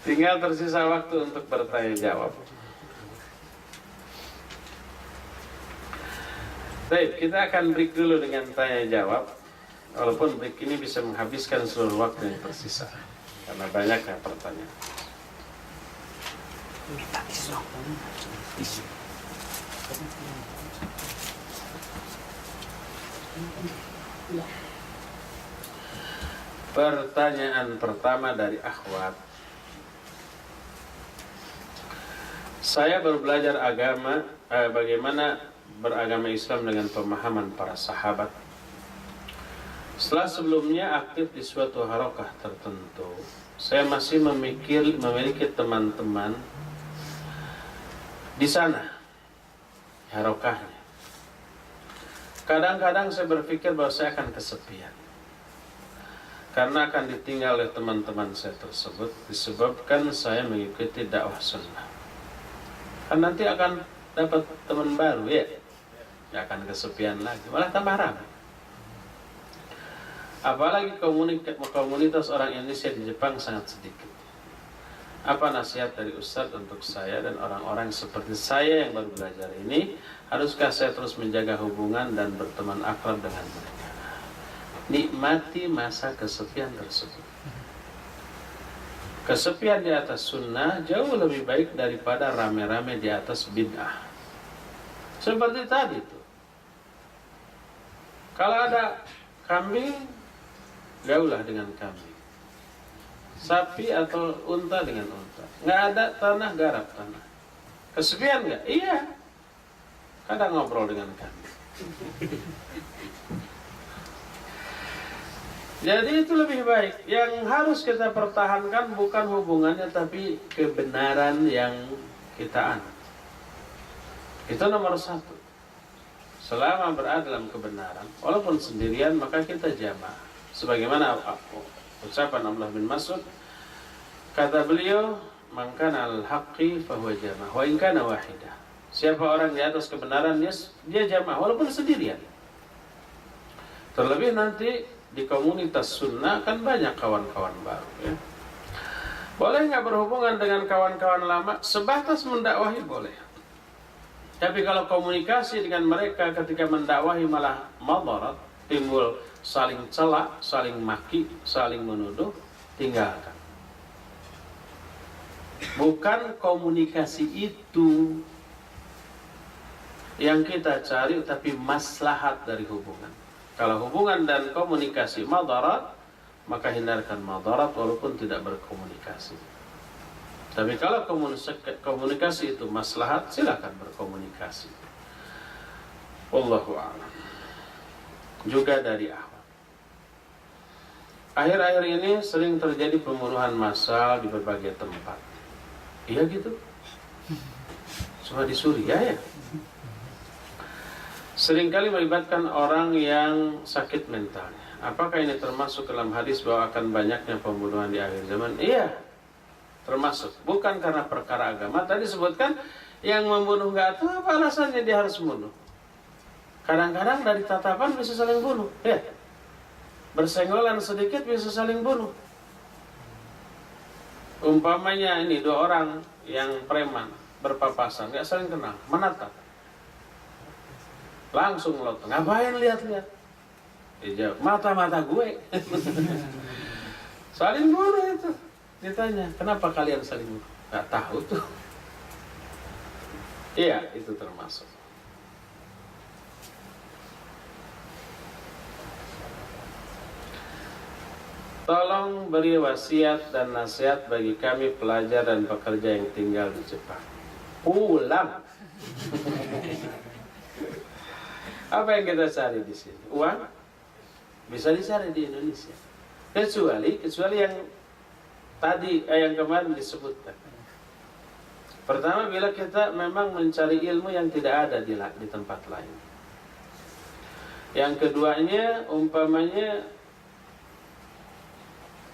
Tinggal tersisa waktu untuk bertanya jawab. Baik, kita akan break dulu dengan tanya jawab. Walaupun break ini bisa menghabiskan seluruh waktu yang tersisa, karena banyaknya pertanyaan. Pertanyaan pertama dari akhwat. Saya baru belajar agama, bagaimana beragama Islam dengan pemahaman para sahabat. Setelah sebelumnya aktif di suatu harokah tertentu, saya masih memiliki teman-teman di sana, harokahnya. Kadang-kadang saya berpikir bahwa saya akan kesepian, karena akan ditinggal oleh teman-teman saya tersebut disebabkan saya mengikuti dakwah sunnah. Kan nanti akan dapat teman baru, ya, ya akan kesepian lagi, malah tambah ramai. Apalagi komunitas orang Indonesia di Jepang sangat sedikit. Apa nasihat dari Ustadz untuk saya dan orang-orang seperti saya yang baru belajar ini? Haruskah saya terus menjaga hubungan dan berteman akrab dengan mereka? Nikmati masa kesepian tersebut. Kesepian di atas sunnah jauh lebih baik daripada rame-rame di atas bid'ah. Seperti tadi tuh, kalau ada kambing, gaulah dengan kambing. Sapi atau unta dengan unta. Nggak ada tanah, garap tanah. Kesepian nggak? Iya. Kadang ngobrol dengan kambing. Jadi itu lebih baik. Yang harus kita pertahankan bukan hubungannya, tapi kebenaran yang kita anut. Itu nomor satu. Selama berada dalam kebenaran, walaupun sendirian, maka kita jamaah. Sebagaimana ucapan Abdullah bin Mas'ud, kata beliau, "Man kana al-haqqi fahuwa jamaah, wa in kana wahidah." Siapa orang di atas kebenaran, dia jamaah walaupun sendirian. Terlebih nanti di komunitas sunnah kan banyak kawan-kawan baru, ya. Boleh nggak berhubungan dengan kawan-kawan lama? Sebatas mendakwahi boleh. Tapi kalau komunikasi dengan mereka ketika mendakwahi malah madarat, timbul saling celak, saling maki, saling menuduh, tinggalkan. Bukan komunikasi itu yang kita cari, tapi maslahat dari hubungan. Kalau hubungan dan komunikasi madarat, maka hindarkan madarat walaupun tidak berkomunikasi. Tapi kalau komunikasi itu maslahat, silakan berkomunikasi. Wallahu a'lam. Juga dari ahwat. Akhir-akhir ini sering terjadi pembunuhan massal di berbagai tempat. Iya gitu? Cuma di Suriah, ya? Seringkali melibatkan orang yang sakit mentalnya. Apakah ini termasuk dalam hadis bahwa akan banyaknya pembunuhan di akhir zaman? Iya, termasuk. Bukan karena perkara agama. Tadi sebutkan yang membunuh nggak tahu apa alasannya dia harus membunuh. Kadang-kadang dari tatapan bisa saling bunuh, ya. Bersenggolan sedikit bisa saling bunuh. Umpamanya ini dua orang yang preman berpapasan, nggak saling kenal, menatap. Langsung melotong, ngapain lihat-lihat? Dia jawab, mata-mata gue. Saling bunuh itu. Ditanya, kenapa kalian saling bunuh? Gak tahu tuh. Iya, itu termasuk. Tolong beri wasiat dan nasihat bagi kami pelajar dan pekerja yang tinggal di Jepang. Pulang. Apa yang kita cari di sini? Uang bisa dicari di Indonesia. Kecuali yang tadi yang kemarin disebutkan. Pertama, bila kita memang mencari ilmu yang tidak ada di tempat lain. Yang keduanya, umpamanya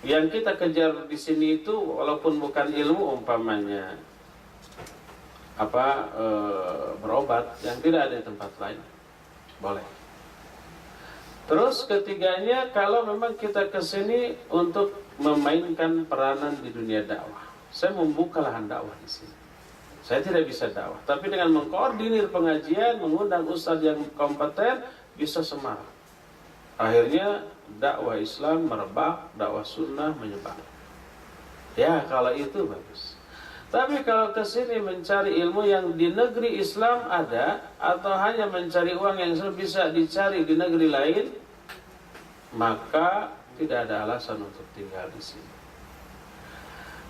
yang kita kejar di sini itu walaupun bukan ilmu, umpamanya berobat yang tidak ada di tempat lain, boleh. Terus ketiganya, kalau memang kita kesini untuk memainkan peranan di dunia dakwah, saya membuka lahan dakwah di sini. Saya tidak bisa dakwah, tapi dengan mengkoordinir pengajian, mengundang ustadz yang kompeten, bisa semarak. Akhirnya dakwah Islam merebak, dakwah sunnah menyebar. Ya, kalau itu bagus. Tapi kalau kesini mencari ilmu yang di negeri Islam ada, atau hanya mencari uang yang bisa dicari di negeri lain, maka tidak ada alasan untuk tinggal di sini.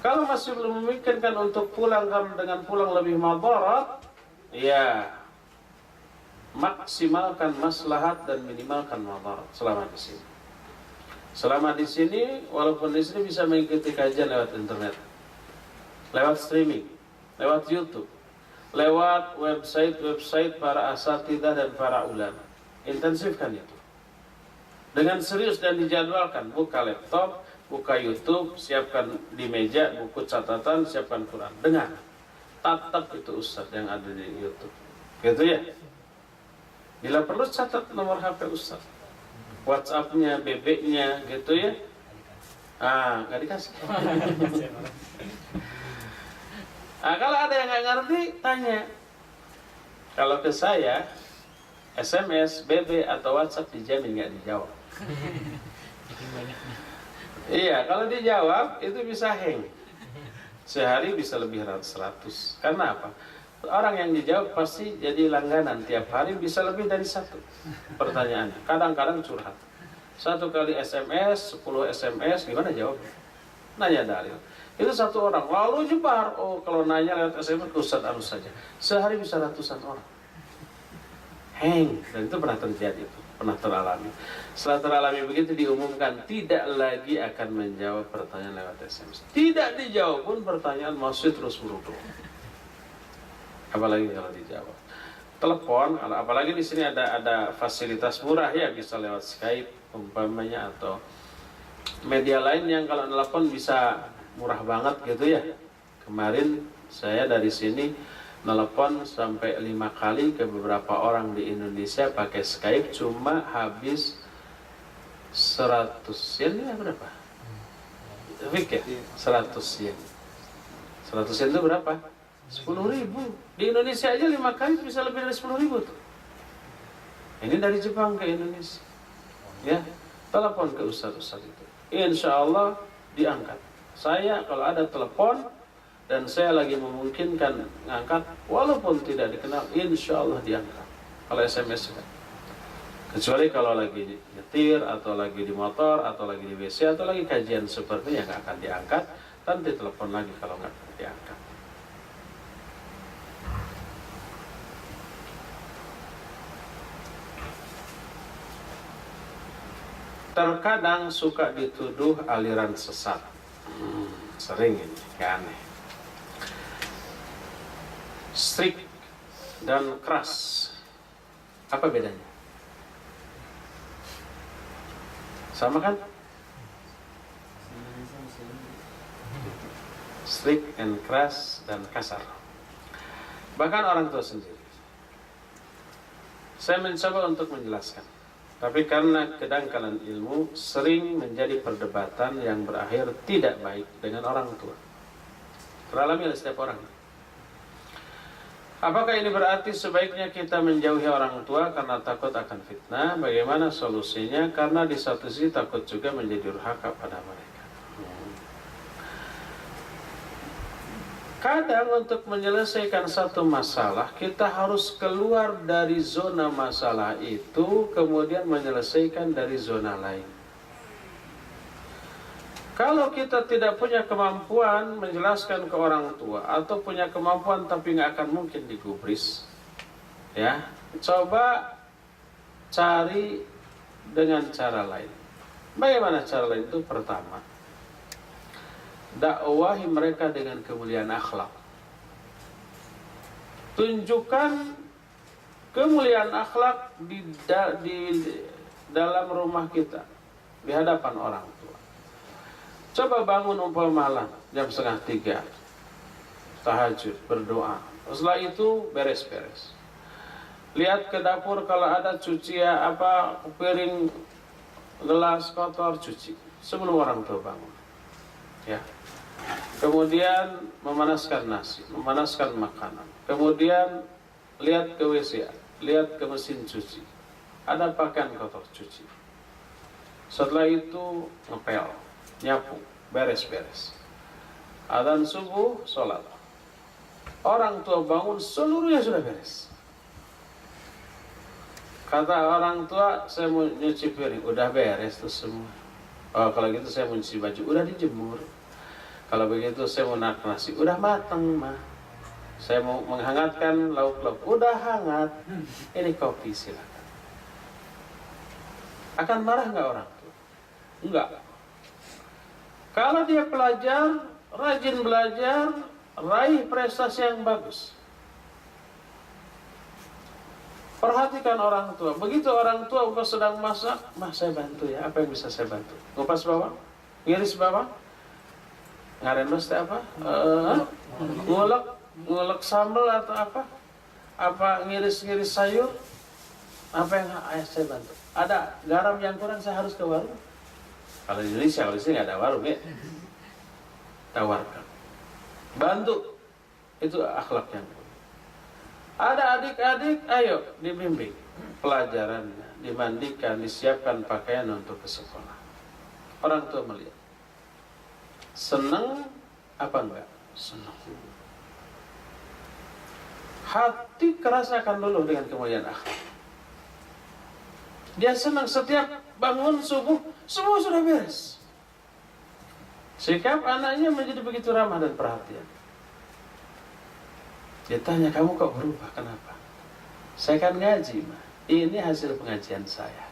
Kalau masih belum memikirkan untuk pulang, karena dengan pulang lebih madarat, ya maksimalkan maslahat dan minimalkan madarat selama di sini. Selama di sini, walaupun di sini bisa mengikuti kajian lewat internet, lewat streaming, lewat YouTube, lewat website para asatidzah dan para ulama. Intensifkan itu. Dengan serius dan dijadwalkan, buka laptop, buka YouTube, siapkan di meja buku catatan, siapkan Quran. Dengar, tatap itu ustaz yang ada di YouTube, gitu ya. Bila perlu catat nomor HP ustaz, WhatsApp-nya, BB-nya, gitu ya. Nggak dikasih. Kalau ada yang nggak ngerti, tanya. Kalau ke saya, SMS, BB atau WhatsApp dijamin nggak dijawab. Iya, kalau dijawab itu bisa hang. Sehari bisa lebih 100. Karena apa? Orang yang dijawab pasti jadi langganan. Tiap hari bisa lebih dari satu pertanyaannya. Kadang-kadang curhat. Satu kali SMS, 10 SMS, gimana jawabnya? Nanya dalil. Itu satu orang, lalu nyebar. Oh, kalau nanya lewat SMS ke Ustadz Anus saja. Sehari bisa ratusan orang. Hang, dan itu pernah terjadi itu. Pernah teralami. Setelah teralami begitu diumumkan, tidak lagi akan menjawab pertanyaan lewat SMS. Tidak dijawab pun pertanyaan masih terus berubah. Apalagi kalau dijawab. Telepon, apalagi di sini ada fasilitas murah ya, bisa lewat Skype umpamanya atau media lain yang kalau telepon bisa murah banget gitu ya. Kemarin saya dari sini nelpon sampai 5 kali ke beberapa orang di Indonesia pakai Skype, cuma habis 100 yen ya berapa? Fik ya? 100 yen. 100 yen itu berapa? 10.000. Di Indonesia aja 5 kali bisa lebih dari 10.000 tuh. Ini dari Jepang ke Indonesia. Ya, telepon ke ustaz-ustaz itu. Insya Allah diangkat. Saya kalau ada telepon dan saya lagi memungkinkan ngangkat, walaupun tidak dikenal, insya Allah diangkat. Kalau SMS kan. Kecuali kalau lagi nyetir, atau lagi di motor, atau lagi di WC, atau lagi kajian seperti yang nggak akan diangkat, nanti telepon lagi kalau nggak diangkat. Terkadang suka dituduh aliran sesat. Sering ini, gak aneh. Strict dan keras, apa bedanya? Sama kan? Strict and keras dan kasar. Bahkan orang tua sendiri. Saya mencoba untuk menjelaskan, tapi karena kedangkalan ilmu sering menjadi perdebatan yang berakhir tidak baik dengan orang tua. Teralami oleh setiap orang. Apakah ini berarti sebaiknya kita menjauhi orang tua karena takut akan fitnah? Bagaimana solusinya? Karena di satu sisi takut juga menjadi durhaka pada mereka. Kadang untuk menyelesaikan satu masalah, kita harus keluar dari zona masalah itu, kemudian menyelesaikan dari zona lain. Kalau kita tidak punya kemampuan menjelaskan ke orang tua, atau punya kemampuan tapi nggak akan mungkin digubris, ya, coba cari dengan cara lain. Bagaimana cara lain itu? Pertama, dakwahi mereka dengan kemuliaan akhlak. Tunjukkan kemuliaan akhlak di dalam rumah kita, di hadapan orang tua. Coba bangun umpama jam 2:30, tahajud, berdoa. Setelah itu beres-beres. Lihat ke dapur, kalau ada cucian piring, gelas kotor, cuci sebelum orang tua bangun. Ya. Kemudian memanaskan nasi, memanaskan makanan. Kemudian lihat ke WC, lihat ke mesin cuci. Ada pakaian kotor, cuci. Setelah itu ngepel, nyapu, beres-beres. Adzan subuh, sholat. Orang tua bangun, seluruhnya sudah beres. Kata orang tua, saya mau nyuci piring, udah beres tuh semua. Oh, kalau gitu saya mau nyuci baju, udah dijemur. Kalau begitu saya mau nak nasi, udah matang mah. Saya mau menghangatkan lauk-lauk, udah hangat. Ini kopi, silakan. Akan marah nggak orang tua? Enggak. Kalau dia pelajar, rajin belajar, raih prestasi yang bagus. Perhatikan orang tua. Begitu orang tua sedang masak, mah saya bantu ya. Apa yang bisa saya bantu? Ngupas bawang, ngiris bawang, ngarendos teh apa? Ngulek sambal atau apa? Apa ngiris-ngiris sayur? Apa yang saya bantu? Ada garam yang kurang, saya harus ke warung. Kalau di Indonesia, kalau di sini nggak ada warung ya. Tawarkan, bantu. Itu akhlak yang baik. Ada adik-adik, ayo dibimbing pelajarannya, dimandikan, disiapkan pakaian untuk ke sekolah. Orang tua melihat, senang apa enggak? Senang. Hati kerasakan dulu dengan kemuliaan akhlak. Dia senang setiap bangun subuh, semua sudah beres. Sikap anaknya menjadi begitu ramah dan perhatian. Dia tanya, kamu kok berubah? Kenapa? Saya kan ngaji, mah. Ini hasil pengajian saya.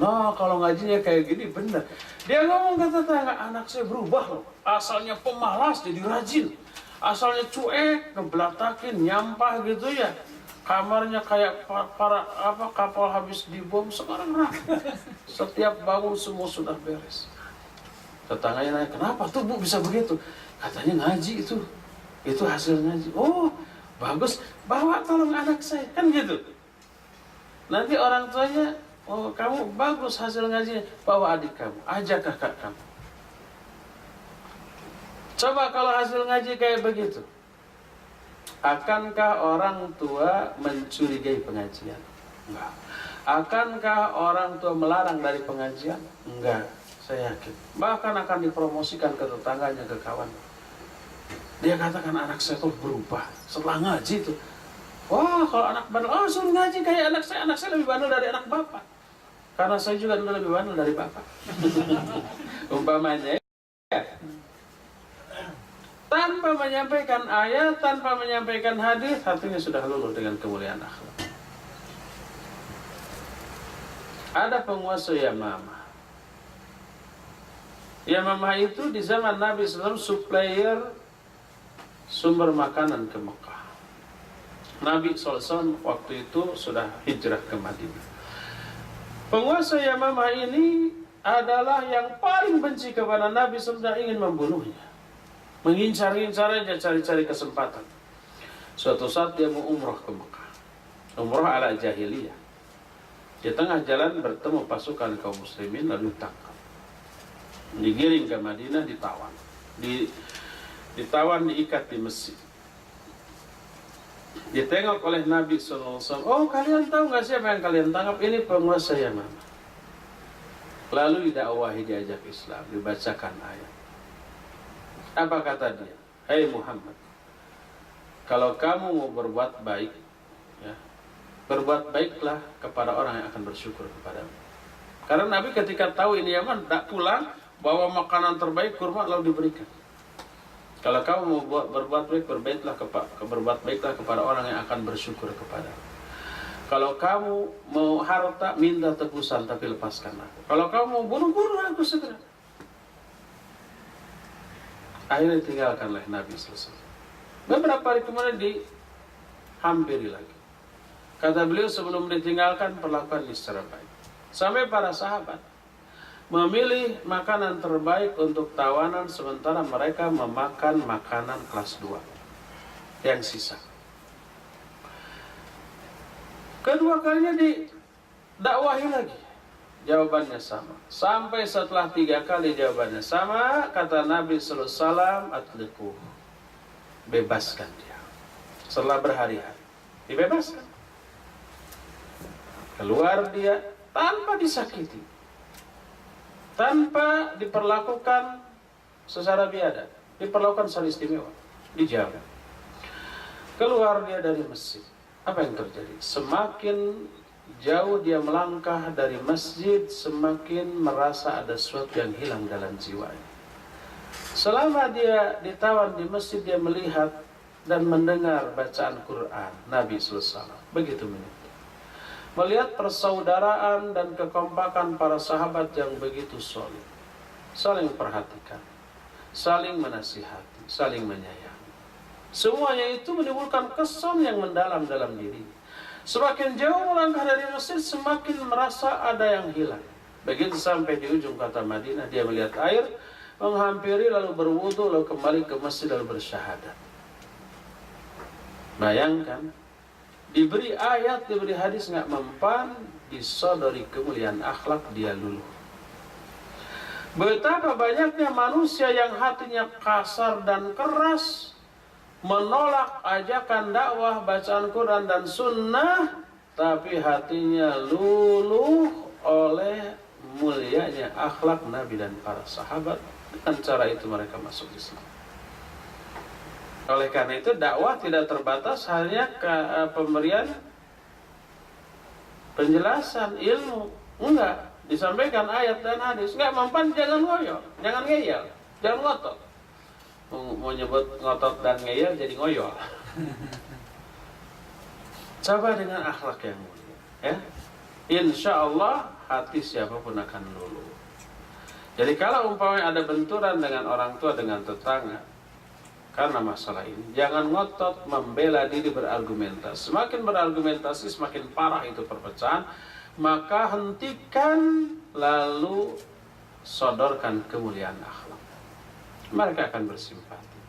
No, kalau ngajinya kayak gini benar. Dia ngomong ke tetangga, anak saya berubah loh. Asalnya pemalas jadi rajin. Asalnya cuek, ngebelatakin, nyampah gitu ya. Kamarnya kayak kapal habis dibom, sekarang setiap bangun semua sudah beres. Tetangganya nanya, kenapa tuh Bu bisa begitu? Katanya ngaji itu. Itu hasil ngaji. Oh, bagus. Bawa tolong anak saya. Kan gitu. Nanti orang tuanya, oh kamu bagus hasil ngajinya. Bawa adik kamu. Ajak kakak kamu. Coba kalau hasil ngaji kayak begitu. Akankah orang tua mencurigai pengajian? Enggak. Akankah orang tua melarang dari pengajian? Enggak. Saya yakin. Bahkan akan dipromosikan ke tetangganya, ke kawan. Dia katakan anak saya tuh berubah setelah ngaji tuh. Wah, kalau anak bandel, oh suruh ngaji kayak anak saya lebih bandel dari anak bapak. Karena saya juga dulu lebih bandel dari bapak. Umpamanya ya. Tanpa menyampaikan ayat, tanpa menyampaikan hadis, hatinya sudah luluh dengan kemuliaan akhlak. Ada penguasa Yamamah. Yamamah itu di zaman Nabi SAW supplier sumber makanan ke Mekah. Nabi SAW waktu itu sudah hijrah ke Madinah. Penguasa Yamamah ini adalah yang paling benci kepada Nabi SAW, ingin membunuhnya. Mengincar-incar aja, cari-cari kesempatan. Suatu saat dia mau umroh ke Mekah. Umroh ala jahiliyah. Di tengah jalan bertemu pasukan kaum muslimin, lalu ditangkap. Digiring ke Madinah, ditawan. Ditawan, diikat di Mesir. Ditengok oleh Nabi SAW. Oh, kalian tahu nggak siapa yang kalian tangkap? Ini penguasa Yamamah. Lalu didakwahi, diajak Islam, dibacakan ayat. Apa kata dia? Hai Muhammad, kalau kamu mau berbuat baik, ya, berbuat baiklah kepada orang yang akan bersyukur kepadamu. Karena Nabi ketika tahu ini Yaman, tak pulang, bawa makanan terbaik, kurma, lalu diberikan. Kalau kamu mau berbuat baik, berbuat baiklah kepada orang yang akan bersyukur kepadamu. Kalau kamu mau harta, minta tebusan tapi lepaskan aku. Kalau kamu mau bunuh aku segera. Akhirnya tinggalkanlah Nabi SAW. Beberapa hari kemudian dihampiri lagi. Kata beliau, sebelum ditinggalkan, perlakukan secara baik. Sampai para sahabat memilih makanan terbaik untuk tawanan, sementara mereka memakan makanan kelas 2 yang sisa. Kedua kalinya didakwahi lagi, jawabannya sama. Sampai setelah 3 kali jawabannya sama, kata Nabi sallallahu alaihi wasallam, atliquhu, bebaskan dia. Setelah berhari-hari dibebaskan, keluar dia tanpa disakiti, tanpa diperlakukan secara biadab, diperlakukan secara istimewa, dijaga. Keluar dia dari masjid. Apa yang terjadi? Semakin jauh dia melangkah dari masjid, semakin merasa ada sesuatu yang hilang dalam jiwanya. Selama dia ditawan di masjid, dia melihat dan mendengar bacaan Quran Nabi SAW. Begitu menikmati. Melihat persaudaraan dan kekompakan para sahabat yang begitu solid, saling perhatikan, saling menasihati, saling menyayangi. Semuanya itu menimbulkan kesan yang mendalam dalam diri. Semakin jauh melangkah dari masjid, semakin merasa ada yang hilang. Begitu sampai di ujung kota Madinah, dia melihat air, menghampiri, lalu berwudu, lalu kembali ke masjid, lalu bersyahadat. Bayangkan, diberi ayat, diberi hadis, nggak mempan, disodori kemuliaan akhlak, dia luluh. Betapa banyaknya manusia yang hatinya kasar dan keras, menolak ajakan dakwah, bacaan Quran dan sunnah, tapi hatinya luluh oleh mulianya akhlak Nabi dan para sahabat. Dengan cara itu mereka masuk Islam. Oleh karena itu dakwah tidak terbatas hanya ke pemberian penjelasan ilmu. Enggak, disampaikan ayat dan hadis. Enggak mempan, jangan ngoyo, jangan ngeyel, jangan ngotot. Mau nyebut ngotot dan ngeyel jadi ngoyol. Coba dengan akhlak yang mulia, ya. Insya Allah hati siapapun akan luluh. Jadi kalau umpamanya ada benturan dengan orang tua, dengan tetangga, karena masalah ini, jangan ngotot membela diri berargumentasi. Semakin berargumentasi, semakin parah itu perpecahan. Maka hentikan, lalu sodorkan kemuliaan akhlak. Mereka akan bersimpati.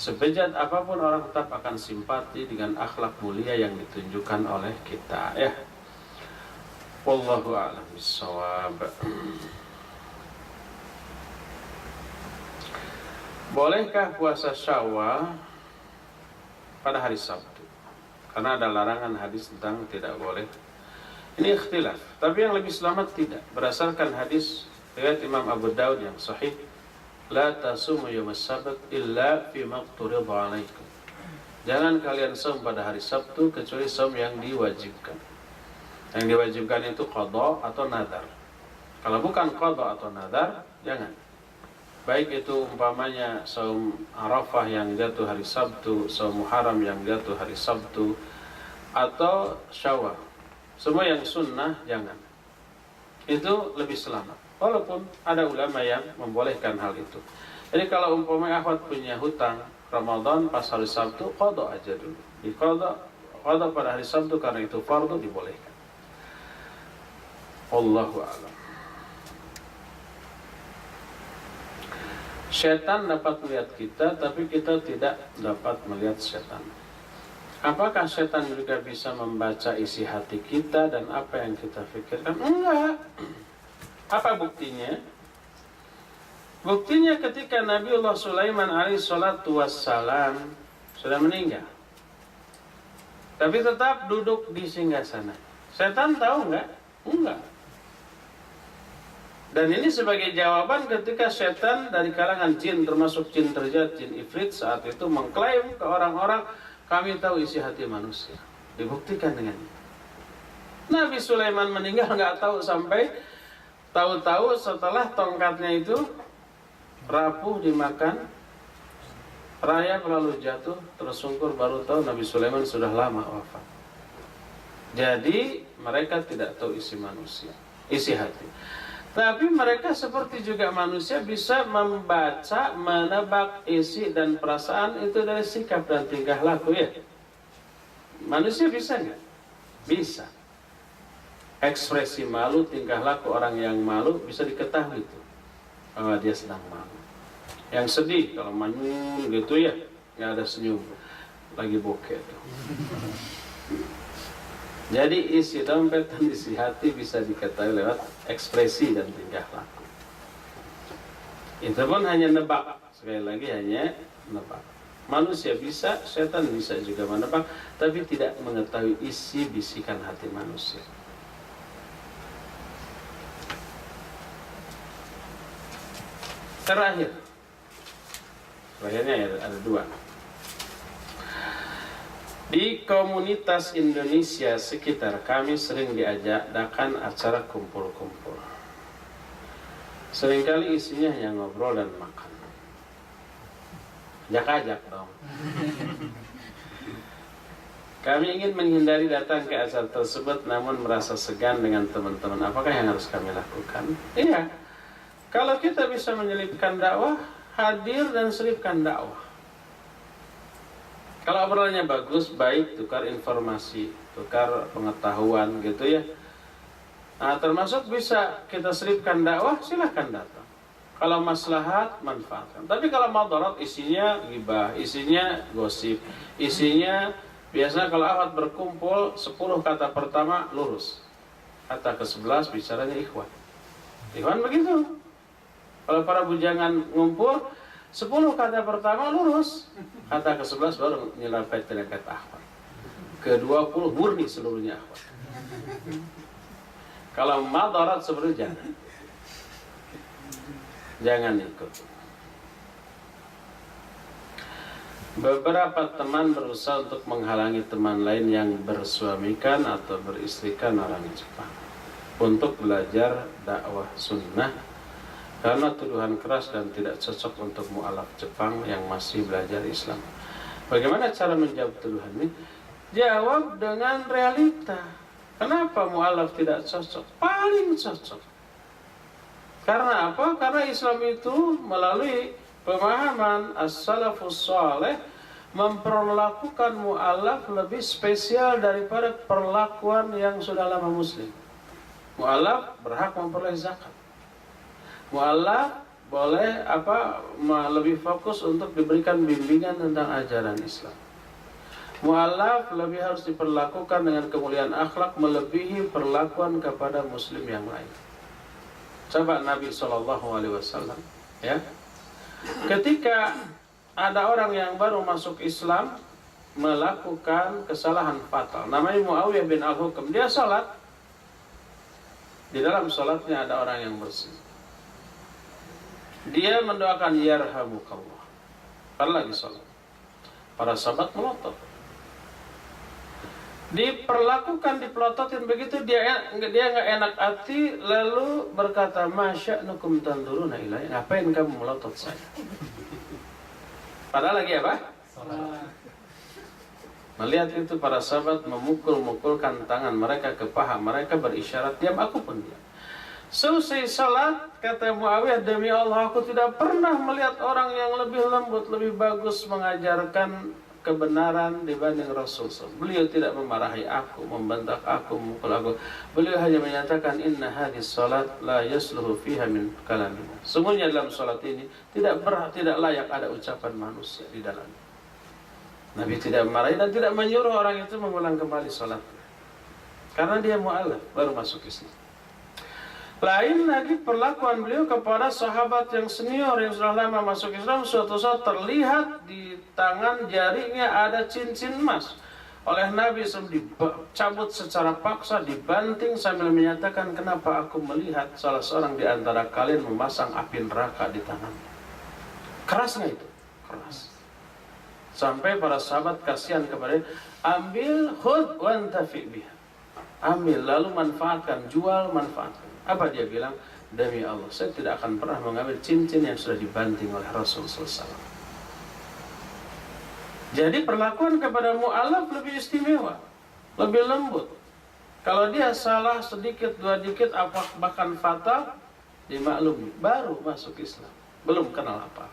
Sebejat apapun orang tetap akan simpati dengan akhlak mulia yang ditunjukkan oleh kita, ya. Wallahu a'lam bishawab. Bolehkah puasa Syawal pada hari Sabtu? Karena ada larangan hadis tentang tidak boleh. Ini ikhtilaf, tapi yang lebih selamat tidak. Berdasarkan hadis riwayat Imam Abu Daud yang sahih, la tasumu yaumas sabt illa fi maqturidha 'alaikum. Jangan kalian saum pada hari Sabtu kecuali saum yang diwajibkan. Yang diwajibkan itu qada atau nadar. Kalau bukan qada atau nadar, jangan. Baik itu umpamanya saum Arafah yang jatuh hari Sabtu, saum Muharram yang jatuh hari Sabtu, atau Syawal. Semua yang sunnah jangan. Itu lebih selamat. Walaupun ada ulama yang membolehkan hal itu. Jadi kalau umpamanya akhwat punya hutang Ramadan pas hari Sabtu, qada aja dulu. Di qada pada hari Sabtu karena itu fardu, dibolehkan. Wallahu a'lam. Setan dapat melihat kita, tapi kita tidak dapat melihat setan. Apakah setan juga bisa membaca isi hati kita dan apa yang kita pikirkan? Enggak. Apa buktinya? Buktinya ketika Nabiullah Sulaiman alaihi salatu wassalam sudah meninggal, tapi tetap duduk di singgasana. Setan tahu enggak? Enggak. Dan ini sebagai jawaban ketika setan dari kalangan jin, termasuk jin terjat, jin ifrit, saat itu mengklaim ke orang-orang, kami tahu isi hati manusia. Dibuktikan dengan itu. Nabi Sulaiman meninggal nggak tahu, sampai tahu-tahu setelah tongkatnya itu rapuh dimakan rayap lalu jatuh tersungkur, baru tahu Nabi Sulaiman sudah lama wafat. Jadi mereka tidak tahu isi manusia, isi hati. Tapi mereka seperti juga manusia bisa membaca, menebak isi dan perasaan itu dari sikap dan tingkah laku ya. Manusia bisa nggak? Bisa. Ekspresi malu, tingkah laku orang yang malu bisa diketahui itu. Oh, dia sedang malu. Yang sedih kalau manyun gitu ya, nggak ada senyum, lagi bokeh tuh. Jadi isi dompet dan isi hati bisa diketahui lewat ekspresi dan tingkah laku. Itu pun hanya nebak, sekali lagi hanya nebak. Manusia bisa, setan bisa juga menebak, tapi tidak mengetahui isi bisikan hati manusia. Terakhirnya ada dua. Di komunitas Indonesia sekitar kami sering diadakan acara kumpul-kumpul. Seringkali isinya hanya ngobrol dan makan. Ajak-ajak dong. Kami ingin menghindari datang ke acara tersebut, namun merasa segan dengan teman-teman. Apakah yang harus kami lakukan? Iya. Kalau kita bisa menyelipkan dakwah, hadir dan selipkan dakwah. Kalau obrolannya bagus, baik, tukar informasi, tukar pengetahuan gitu ya. Nah, termasuk bisa kita selipkan dakwah, silahkan datang. Kalau maslahat, manfaatkan. Tapi kalau madarat, isinya ghibah, isinya gosip, isinya biasanya kalau ahwat berkumpul 10 kata pertama lurus. Kata ke-11 bicaranya ikhwan. Ikhwan begitu. Kalau para bujangan ngumpul 10 kata pertama lurus, kata ke-11 baru nyelapet dengan kata akhwat. Ke-20 murni seluruhnya akhwat. Kalau madarat sebenarnya jangan ikut. Beberapa teman berusaha untuk menghalangi teman lain yang bersuamikan atau beristrikan orang Jepang untuk belajar dakwah sunnah karena tuduhan keras dan tidak cocok untuk mu'alaf Jepang yang masih belajar Islam. Bagaimana cara menjawab tuduhan ini? Jawab dengan realita. Kenapa mu'alaf tidak cocok? Paling cocok. Karena apa? Karena Islam itu melalui pemahaman as-salafus saleh memperlakukan mu'alaf lebih spesial daripada perlakuan yang sudah lama muslim. Mu'alaf berhak memperoleh zakat. Mu'alaf boleh lebih fokus untuk diberikan bimbingan tentang ajaran Islam. Mu'alaf lebih harus diperlakukan dengan kemuliaan akhlak melebihi perlakuan kepada muslim yang lain. Coba Nabi SAW ya, ketika ada orang yang baru masuk Islam melakukan kesalahan fatal, namanya Muawiyah bin Al-Hukam. Dia salat, di dalam salatnya ada orang yang bersih. Dia mendoakan yarhamukallah. Kalau lagi salat, para sahabat melotot. Diperlakukan, dipelototin begitu, dia nggak enak hati, lalu berkata, masya'nukum tanduruna ilai, ngapain kamu melotot saya? Padahal lagi apa? Salat. Melihat itu para sahabat memukul-mukulkan tangan mereka ke paha mereka, berisyarat diam, aku pun diam. Selesai salat, kata Muawiyah, demi Allah aku tidak pernah melihat orang yang lebih lembut, lebih bagus mengajarkan kebenaran dibanding Rasul. Beliau tidak memarahi aku, membentak aku, memukul aku. Beliau hanya menyatakan, inna hadis salat la yasluhu fiha min kalamin. Semuanya dalam salat ini tidak layak ada ucapan manusia di dalamnya. Nabi tidak memarahi dan tidak menyuruh orang itu mengulang kembali salat, karena dia mu'alaf, baru masuk Islam. Lain lagi perlakuan beliau kepada sahabat yang senior yang sudah lama masuk Islam. Suatu saat terlihat di tangan jarinya ada cincin emas. Oleh Nabi SAW dicabut secara paksa, dibanting sambil menyatakan, kenapa aku melihat salah seorang di antara kalian memasang api neraka di tangannya. Kerasnya itu, keras. Sampai para sahabat kasihan kepadanya, ambil, khud wantafi biha. Ambil lalu manfaatkan, jual manfaatkan. Apa dia bilang? Demi Allah, saya tidak akan pernah mengambil cincin yang sudah dibanting oleh Rasul SAW. Jadi perlakuan kepada mu'alaf lebih istimewa, lebih lembut. Kalau dia salah sedikit, dua dikit, apa bahkan fatal, dimaklumi, baru masuk Islam. Belum kenal apa-apa.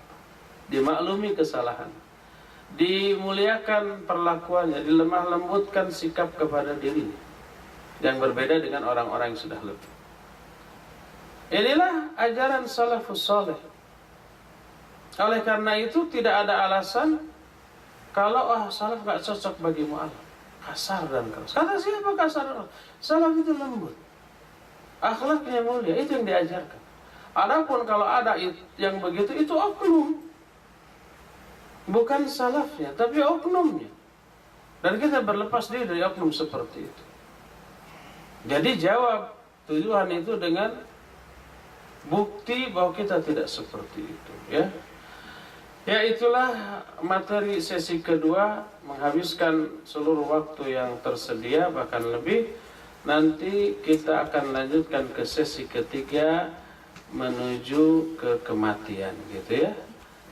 Dimaklumi kesalahan. Dimuliakan perlakuannya, dilemah lembutkan sikap kepada dirinya. Yang berbeda dengan orang-orang yang sudah lebih. Inilah ajaran salafus saleh. Oleh karena itu tidak ada alasan kalau salaf gak cocok bagi mu'alaf, kasar dan keras. Kata siapa kasar? Salaf itu lembut, akhlaknya mulia, itu yang diajarkan. Adapun kalau ada yang begitu, itu oknum, bukan salafnya, tapi oknumnya. Dan kita berlepas diri dari oknum seperti itu. Jadi jawab tujuan itu dengan bukti bahwa kita tidak seperti itu, ya. Ya, itulah materi sesi kedua, menghabiskan seluruh waktu yang tersedia bahkan lebih. Nanti kita akan lanjutkan ke sesi ketiga menuju ke kematian, gitu ya.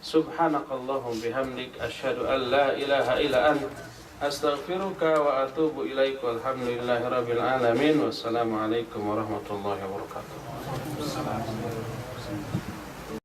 Subhanakallahum bihamdik asyhadu an la ilaha illa anta astaghfiruka wa atubu ilaika. Alhamdulillahirabbil alamin. Wassalamualaikum warahmatullahi wabarakatuh.